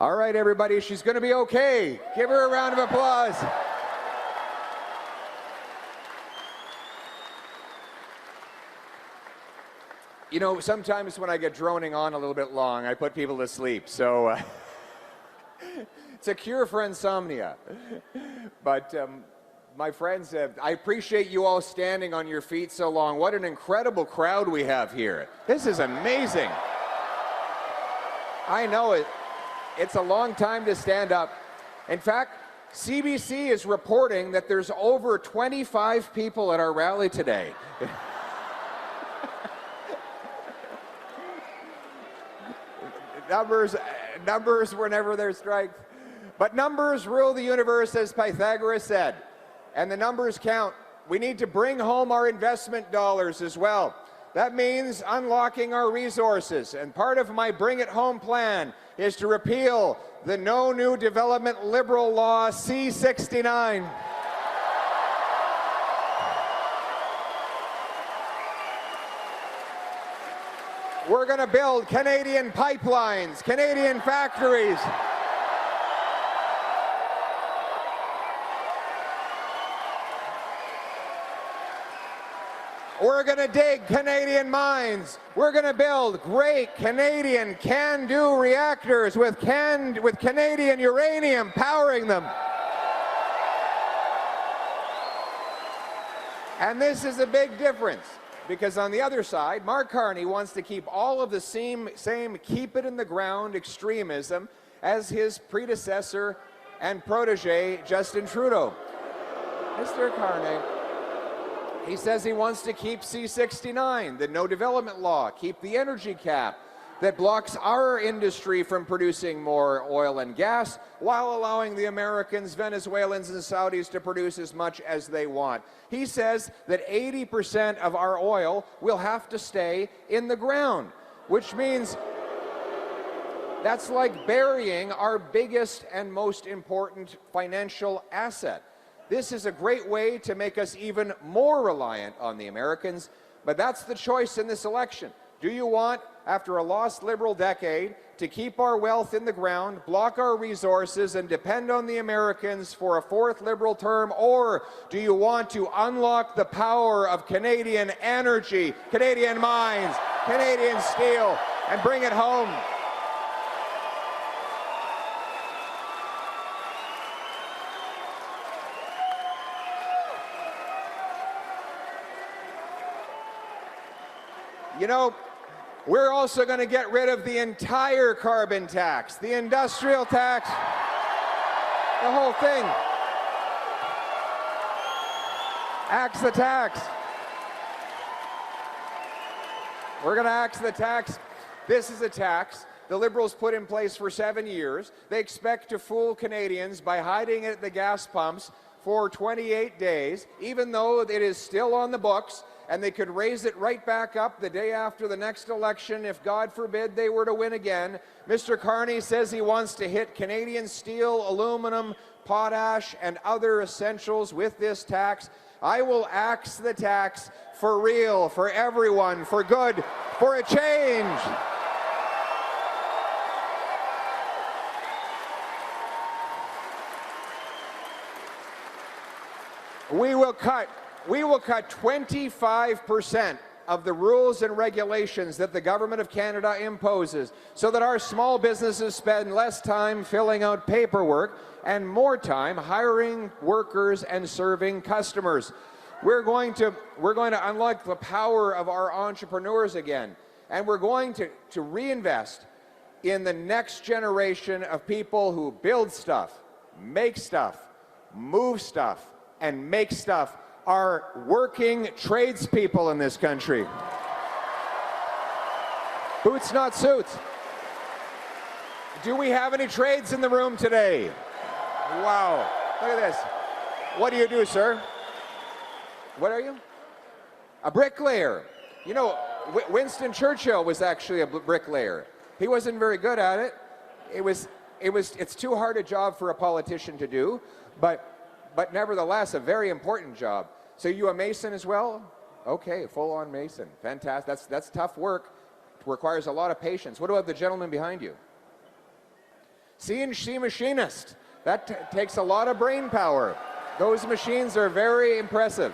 All right, everybody, she's going to be okay. Give her a round of applause. You know, sometimes when I get droning on a little bit long, I put people to sleep. So it's a cure for insomnia. But my friends, I appreciate you all standing on your feet so long. What an incredible crowd we have here. This is amazing. I know it. It's a long time to stand up. In fact, CBC is reporting that there's over 25 people at our rally today. Numbers were never their strength. But numbers rule the universe, as Pythagoras said. And the numbers count. We need to bring home our investment dollars as well. That means unlocking our resources. And part of my Bring It Home plan is to repeal the No New Development Liberal Law C-69. We're going to build Canadian pipelines, Canadian factories. We're going to dig Canadian mines. We're going to build great Canadian can-do reactors with Canadian uranium powering them. And this is a big difference, because on the other side, Mark Carney wants to keep all of the same keep it in the ground extremism as his predecessor and protege, Justin Trudeau. Mr. Carney, he says he wants to keep C-69, the no development law, keep the energy cap that blocks our industry from producing more oil and gas while allowing the Americans, Venezuelans, and Saudis to produce as much as they want. He says that 80% of our oil will have to stay in the ground, which means that's like burying our biggest and most important financial asset. This is a great way to make us even more reliant on the Americans, but that's the choice in this election. Do you want, after a lost Liberal decade, to keep our wealth in the ground, block our resources, and depend on the Americans for a fourth Liberal term, or do you want to unlock the power of Canadian energy, Canadian mines, Canadian steel, and bring it home? You know, we're also going to get rid of the entire carbon tax, the industrial tax, the whole thing. Axe the tax. We're going to axe the tax. This is a tax the Liberals put in place for 7 years. They expect to fool Canadians by hiding it at the gas pumps for 28 days, even though it is still on the books. And they could raise it right back up the day after the next election if, God forbid, they were to win again. Mr. Carney says he wants to hit Canadian steel, aluminum, potash, and other essentials with this tax. I will axe the tax for real, for everyone, for good, for a change. We will cut 25% of the rules and regulations that the Government of Canada imposes so that our small businesses spend less time filling out paperwork and more time hiring workers and serving customers. We're going to unlock the power of our entrepreneurs again, and we're going to reinvest in the next generation of people who build stuff, make stuff, move stuff, and make stuff. Are working tradespeople in this country. Boots, not suits. Do we have any trades in the room today? Wow, look at this. What do you do, sir? What are you? A bricklayer. You know, Winston Churchill was actually a bricklayer. He wasn't very good at it. It's too hard a job for a politician to do, but nevertheless, a very important job. So you a mason as well? Okay, full-on mason. Fantastic. That's tough work. It requires a lot of patience. What about the gentleman behind you? CNC machinist. That takes a lot of brain power. Those machines are very impressive.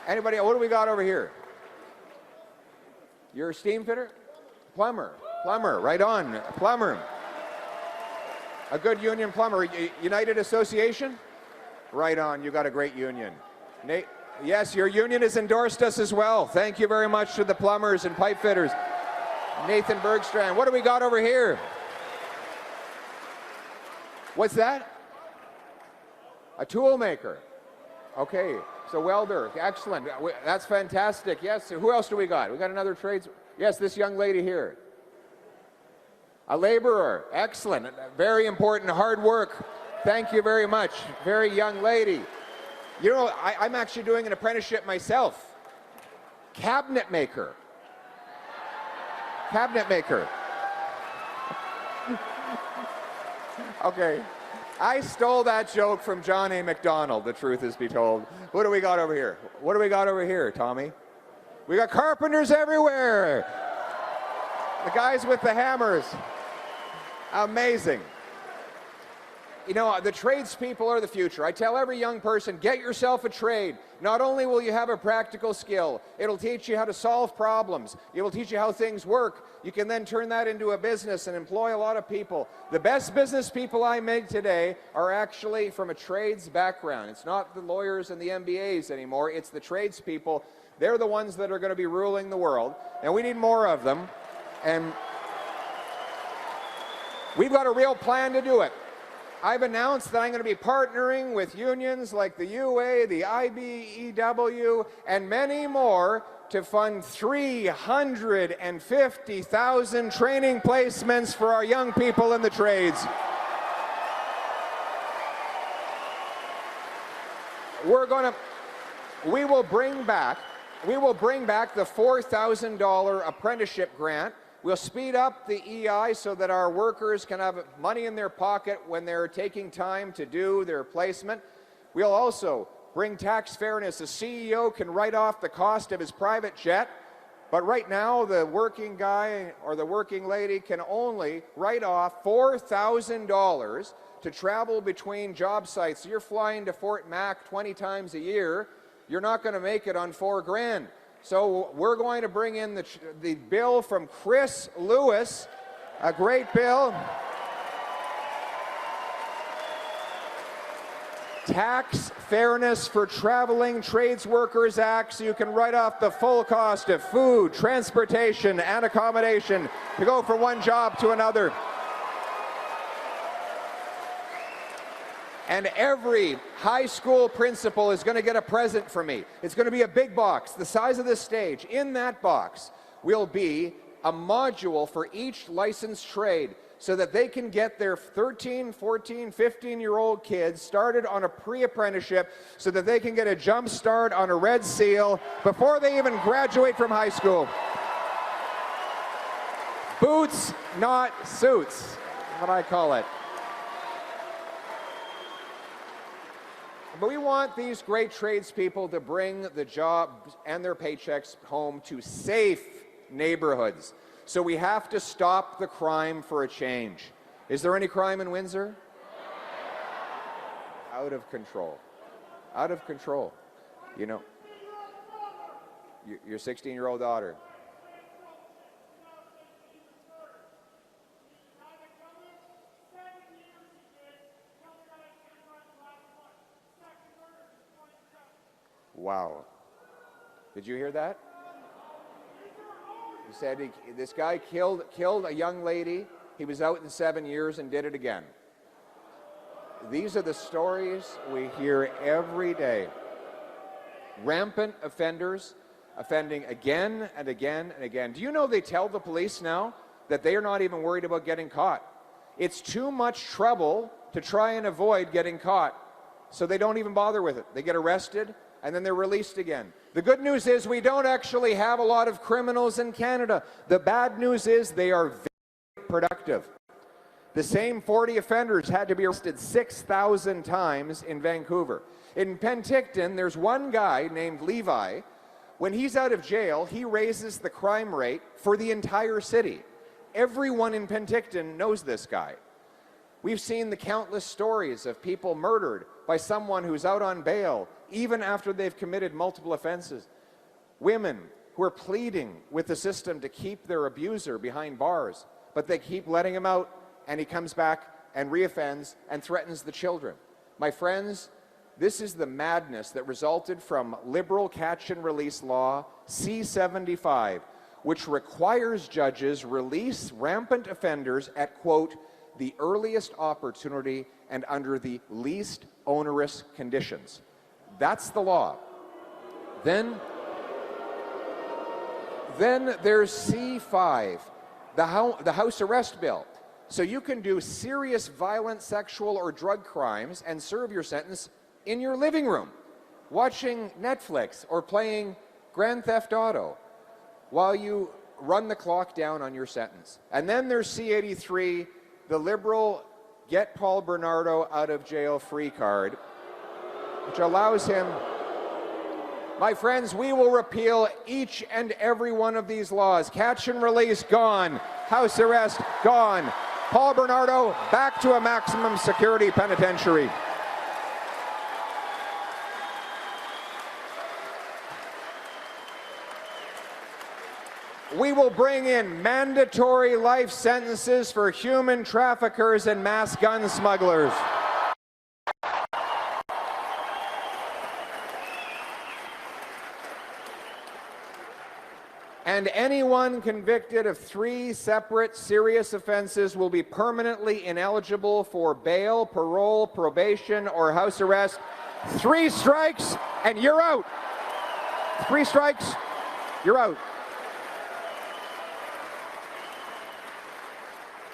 Anybody, what do we got over here? You're a steam fitter? Plumber, right on, plumber. A good union plumber. United Association? Right on, you got a great union. Nate, yes, your union has endorsed us as well. Thank you very much to the plumbers and pipe fitters. Nathan Bergstrand. What do we got over here? What's that? A tool maker. Okay, so welder, excellent. That's fantastic. Yes, who else do we got? We got another trades. Yes, this young lady here. A laborer, excellent. Very important, hard work. Thank you very much. Very young lady. You know, I'm actually doing an apprenticeship myself. Cabinet maker. Cabinet maker. Okay. I stole that joke from John A. MacDonald, the truth is be told. What do we got over here? What do we got over here, Tommy? We got carpenters everywhere. The guys with the hammers. Amazing. You know, the tradespeople are the future. I tell every young person, get yourself a trade. Not only will you have a practical skill, it'll teach you how to solve problems. It will teach you how things work. You can then turn that into a business and employ a lot of people. The best business people I meet today are actually from a trades background. It's not the lawyers and the MBAs anymore. It's the tradespeople. They're the ones that are going to be ruling the world. And we need more of them. And we've got a real plan to do it. I've announced that I'm going to be partnering with unions like the UA, the IBEW, and many more to fund 350,000 training placements for our young people in the trades. We will bring back the $4,000 apprenticeship grant. We'll speed up the EI so that our workers can have money in their pocket when they're taking time to do their placement. We'll also bring tax fairness. The CEO can write off the cost of his private jet, but right now the working guy or the working lady can only write off $4,000 to travel between job sites. So you're flying to Fort Mac 20 times a year, you're not going to make it on $4,000. So we're going to bring in the bill from Chris Lewis, a great bill. Tax Fairness for Traveling Trades Workers Act, so you can write off the full cost of food, transportation, and accommodation to go from one job to another. And every high school principal is going to get a present from me. It's going to be a big box, the size of this stage. In that box will be a module for each licensed trade so that they can get their 13, 14, 15-year-old kids started on a pre-apprenticeship so that they can get a jump start on a Red Seal before they even graduate from high school. Boots, not suits, what I call it. But we want these great tradespeople to bring the jobs and their paychecks home to safe neighborhoods. So we have to stop the crime for a change. Is there any crime in Windsor? Out of control. Out of control. You know, your 16-year-old daughter. Wow. Did you hear that? He said this guy killed a young lady. He was out in 7 years and did it again. These are the stories we hear every day. Rampant offenders offending again and again and again. Do you know they tell the police now that they are not even worried about getting caught? It's too much trouble to try and avoid getting caught, so they don't even bother with it. They get arrested and then they're released again. The good news is we don't actually have a lot of criminals in Canada. The bad news is they are very productive. The same 40 offenders had to be arrested 6,000 times in Vancouver. In Penticton, there's one guy named Levi. When he's out of jail, he raises the crime rate for the entire city. Everyone in Penticton knows this guy. We've seen the countless stories of people murdered by someone who's out on bail, even after they've committed multiple offenses. Women who are pleading with the system to keep their abuser behind bars, but they keep letting him out, and he comes back and reoffends and threatens the children. My friends, this is the madness that resulted from Liberal catch and release law C-75, which requires judges release rampant offenders at, quote, the earliest opportunity and under the least onerous conditions. That's the law. Then there's C-5, the house arrest bill. So you can do serious violent sexual or drug crimes and serve your sentence in your living room, watching Netflix or playing Grand Theft Auto while you run the clock down on your sentence. And then there's C-83, the Liberal get Paul Bernardo out of jail free card, which allows him. My friends, we will repeal each and every one of these laws. Catch and release, gone. House arrest, gone. Paul Bernardo, back to a maximum security penitentiary. We will bring in mandatory life sentences for human traffickers and mass gun smugglers. And anyone convicted of 3 separate serious offenses will be permanently ineligible for bail, parole, probation, or house arrest. 3 strikes, and you're out. 3 strikes, you're out.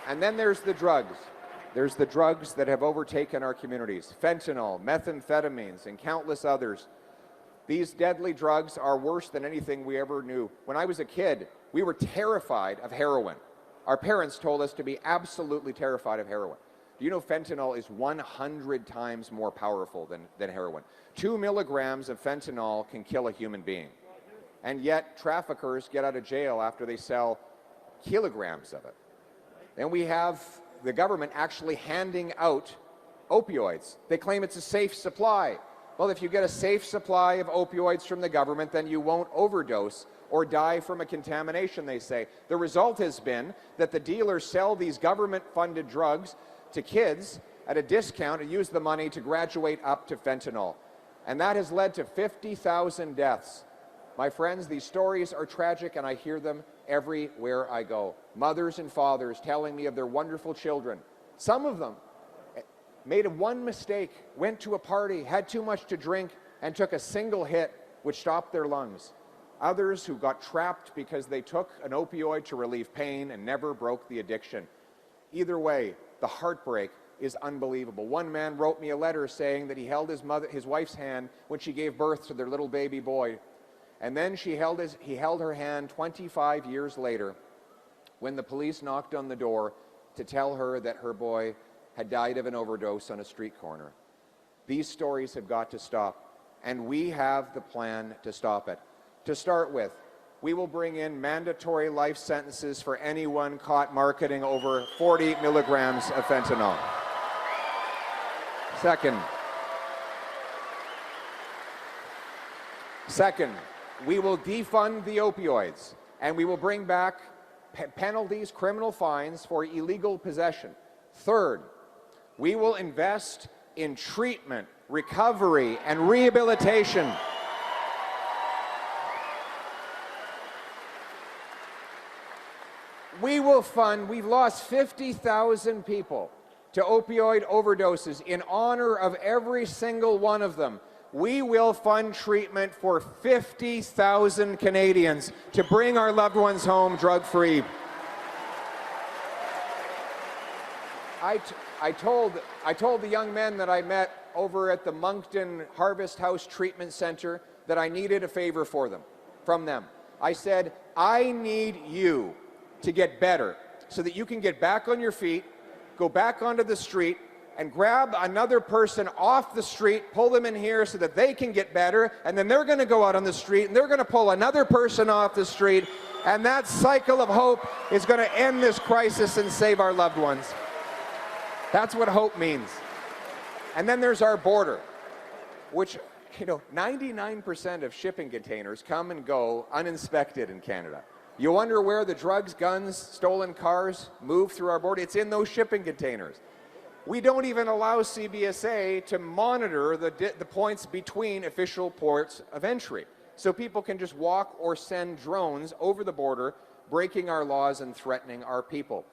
And then there's the drugs. There's the drugs that have overtaken our communities. Fentanyl, methamphetamines, and countless others. These deadly drugs are worse than anything we ever knew. When I was a kid, we were terrified of heroin. Our parents told us to be absolutely terrified of heroin. Do you know fentanyl is 100 times more powerful than heroin? 2 milligrams of fentanyl can kill a human being. And yet, traffickers get out of jail after they sell kilograms of it. And we have the government actually handing out opioids. They claim it's a safe supply. Well, if you get a safe supply of opioids from the government, then you won't overdose or die from a contamination, they say. The result has been that the dealers sell these government-funded drugs to kids at a discount and use the money to graduate up to fentanyl. And that has led to 50,000 deaths. My friends, these stories are tragic, and I hear them everywhere I go. Mothers and fathers telling me of their wonderful children. Some of them made one mistake, went to a party, had too much to drink, and took a single hit, which stopped their lungs. Others who got trapped because they took an opioid to relieve pain and never broke the addiction. Either way, the heartbreak is unbelievable. One man wrote me a letter saying that he held his wife's hand when she gave birth to their little baby boy. And then he held her hand 25 years later when the police knocked on the door to tell her that her boy had died of an overdose on a street corner. These stories have got to stop, and we have the plan to stop it. To start with, we will bring in mandatory life sentences for anyone caught marketing over 40 milligrams of fentanyl. Second, we will defund the opioids, and we will bring back penalties, criminal fines for illegal possession. Third, we will invest in treatment, recovery, and rehabilitation. We've lost 50,000 people to opioid overdoses. In honor of every single one of them, we will fund treatment for 50,000 Canadians to bring our loved ones home drug-free. I told the young men that I met over at the Moncton Harvest House Treatment Center that I needed a favor from them. I said, I need you to get better so that you can get back on your feet, go back onto the street, and grab another person off the street, pull them in here so that they can get better, and then they're going to go out on the street and they're going to pull another person off the street, and that cycle of hope is going to end this crisis and save our loved ones. That's what hope means. And then there's our border, which, 99% of shipping containers come and go uninspected in Canada. You wonder where the drugs, guns, stolen cars move through our border? It's in those shipping containers. We don't even allow CBSA to monitor the points between official ports of entry. So people can just walk or send drones over the border, breaking our laws and threatening our people.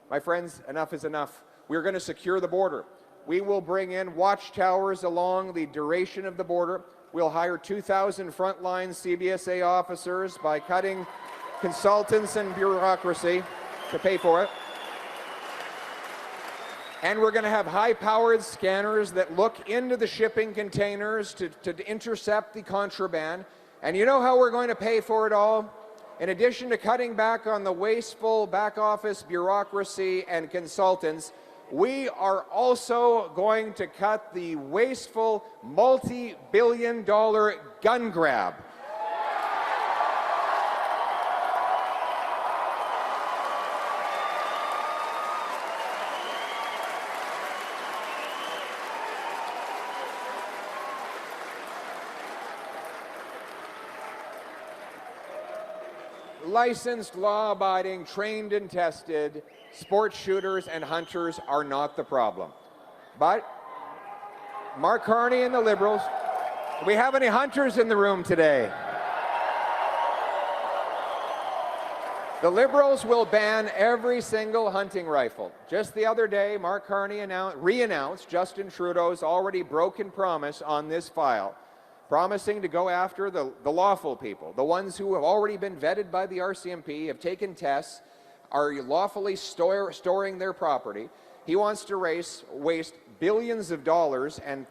My friends, enough is enough. We're going to secure the border. We will bring in watchtowers along the duration of the border. We'll hire 2,000 frontline CBSA officers by cutting consultants and bureaucracy to pay for it. And we're going to have high-powered scanners that look into the shipping containers to intercept the contraband. And you know how we're going to pay for it all? In addition to cutting back on the wasteful back-office bureaucracy and consultants, we are also going to cut the wasteful multi-billion-dollar gun grab. Licensed, law-abiding, trained and tested sports shooters and hunters are not the problem. But Mark Carney and the Liberals, do we have any hunters in the room today? The Liberals will ban every single hunting rifle. Just the other day, Mark Carney re-announced Justin Trudeau's already broken promise on this file, promising to go after the lawful people, the ones who have already been vetted by the RCMP, have taken tests, are lawfully storing their property. He wants to waste billions of dollars and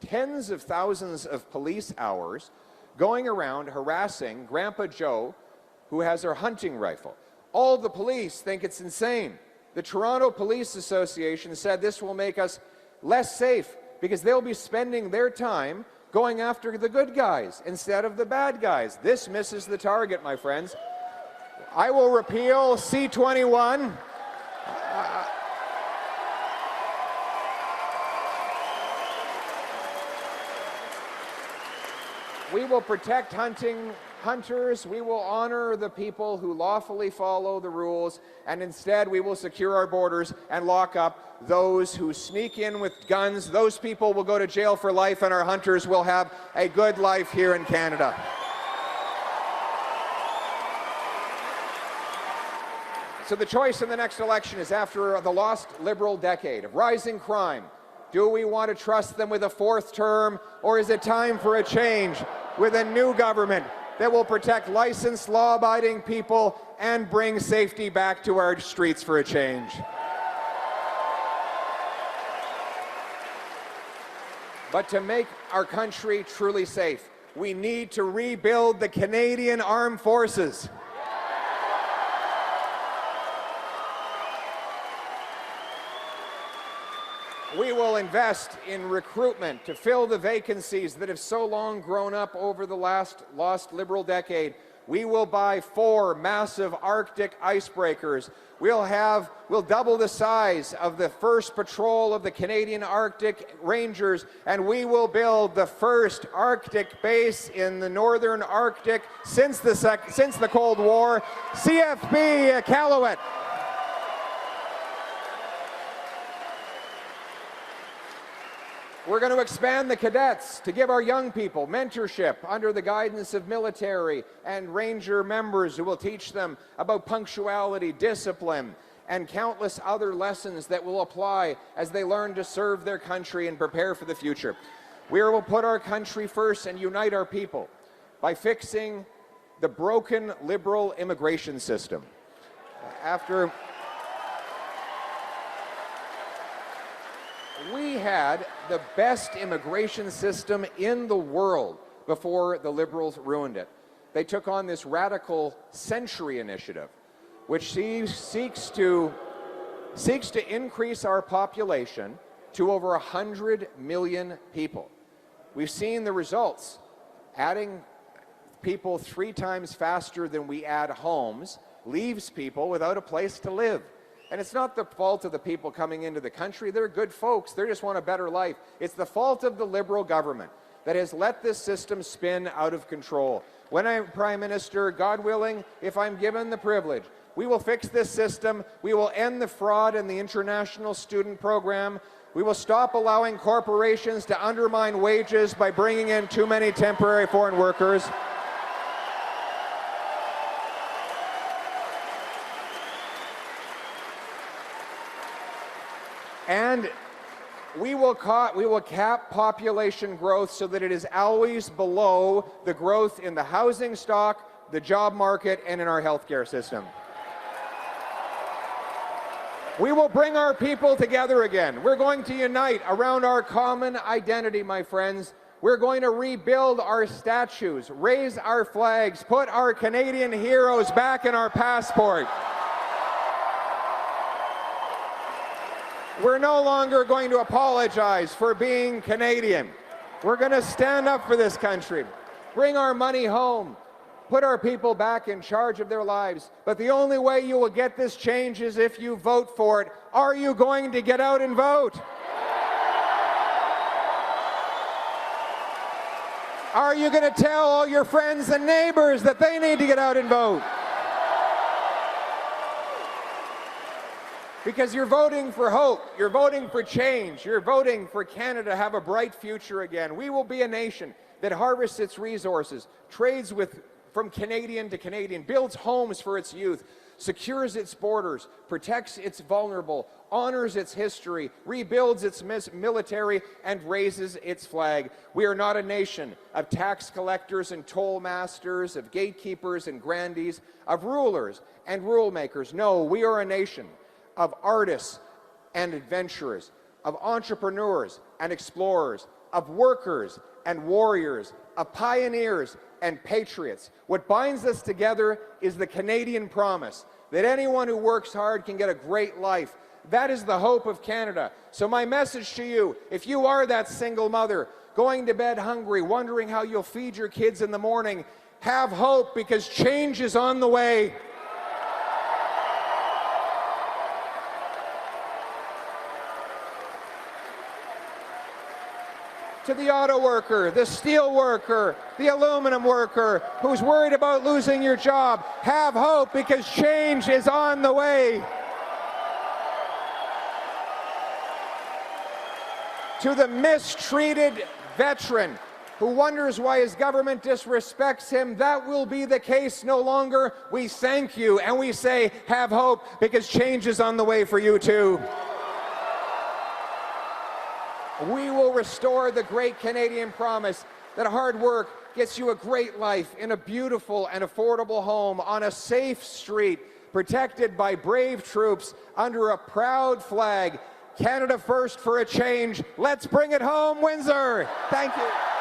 tens of thousands of police hours going around harassing Grandpa Joe, who has her hunting rifle. All the police think it's insane. The Toronto Police Association said this will make us less safe because they'll be spending their time going after the good guys instead of the bad guys. This misses the target, my friends. I will repeal C-21. We will protect hunters. We will honor the people who lawfully follow the rules, and instead we will secure our borders and lock up those who sneak in with guns. Those people will go to jail for life, and our hunters will have a good life here in Canada. So the choice in the next election is, after the lost Liberal decade of rising crime, do we want to trust them with a fourth term, or is it time for a change with a new government that will protect licensed, law-abiding people and bring safety back to our streets for a change? But to make our country truly safe, we need to rebuild the Canadian Armed Forces. We will invest in recruitment to fill the vacancies that have so long grown up over the lost Liberal decade. We will buy 4 massive Arctic icebreakers. We'll double the size of the first patrol of the Canadian Arctic Rangers, and we will build the first Arctic base in the Northern Arctic since the Cold War, CFB Iqaluit. We're going to expand the cadets to give our young people mentorship under the guidance of military and ranger members who will teach them about punctuality, discipline, and countless other lessons that will apply as they learn to serve their country and prepare for the future. We will put our country first and unite our people by fixing the broken Liberal immigration system. We had the best immigration system in the world before the Liberals ruined it. They took on this radical Century Initiative, which seeks to increase our population to over 100 million people. We've seen the results. Adding people 3 times faster than we add homes leaves people without a place to live. And it's not the fault of the people coming into the country. They're good folks. They just want a better life. It's the fault of the Liberal government that has let this system spin out of control. When I'm Prime Minister, God willing, if I'm given the privilege, we will fix this system. We will end the fraud in the international student program. We will stop allowing corporations to undermine wages by bringing in too many temporary foreign workers. And we will cap population growth so that it is always below the growth in the housing stock, the job market, and in our healthcare system. We will bring our people together again. We're going to unite around our common identity, my friends. We're going to rebuild our statues, raise our flags, put our Canadian heroes back in our passport. We're no longer going to apologize for being Canadian. We're going to stand up for this country, bring our money home, put our people back in charge of their lives. But the only way you will get this change is if you vote for it. Are you going to get out and vote? Are you going to tell all your friends and neighbors that they need to get out and vote? Because you're voting for hope, you're voting for change, you're voting for Canada to have a bright future again. We will be a nation that harvests its resources, trades from Canadian to Canadian, builds homes for its youth, secures its borders, protects its vulnerable, honors its history, rebuilds its military, and raises its flag. We are not a nation of tax collectors and toll masters, of gatekeepers and grandees, of rulers and rule makers. No, we are a nation of artists and adventurers, of entrepreneurs and explorers, of workers and warriors, of pioneers and patriots. What binds us together is the Canadian promise that anyone who works hard can get a great life. That is the hope of Canada. So my message to you, if you are that single mother going to bed hungry, wondering how you'll feed your kids in the morning, have hope, because change is on the way. To the auto worker, the steel worker, the aluminum worker who's worried about losing your job, have hope, because change is on the way. To the mistreated veteran who wonders why his government disrespects him, that will be the case no longer. We thank you and we say, have hope, because change is on the way for you too. We will restore the great Canadian promise that hard work gets you a great life in a beautiful and affordable home on a safe street, protected by brave troops under a proud flag. Canada first for a change. Let's bring it home, Windsor. Thank you.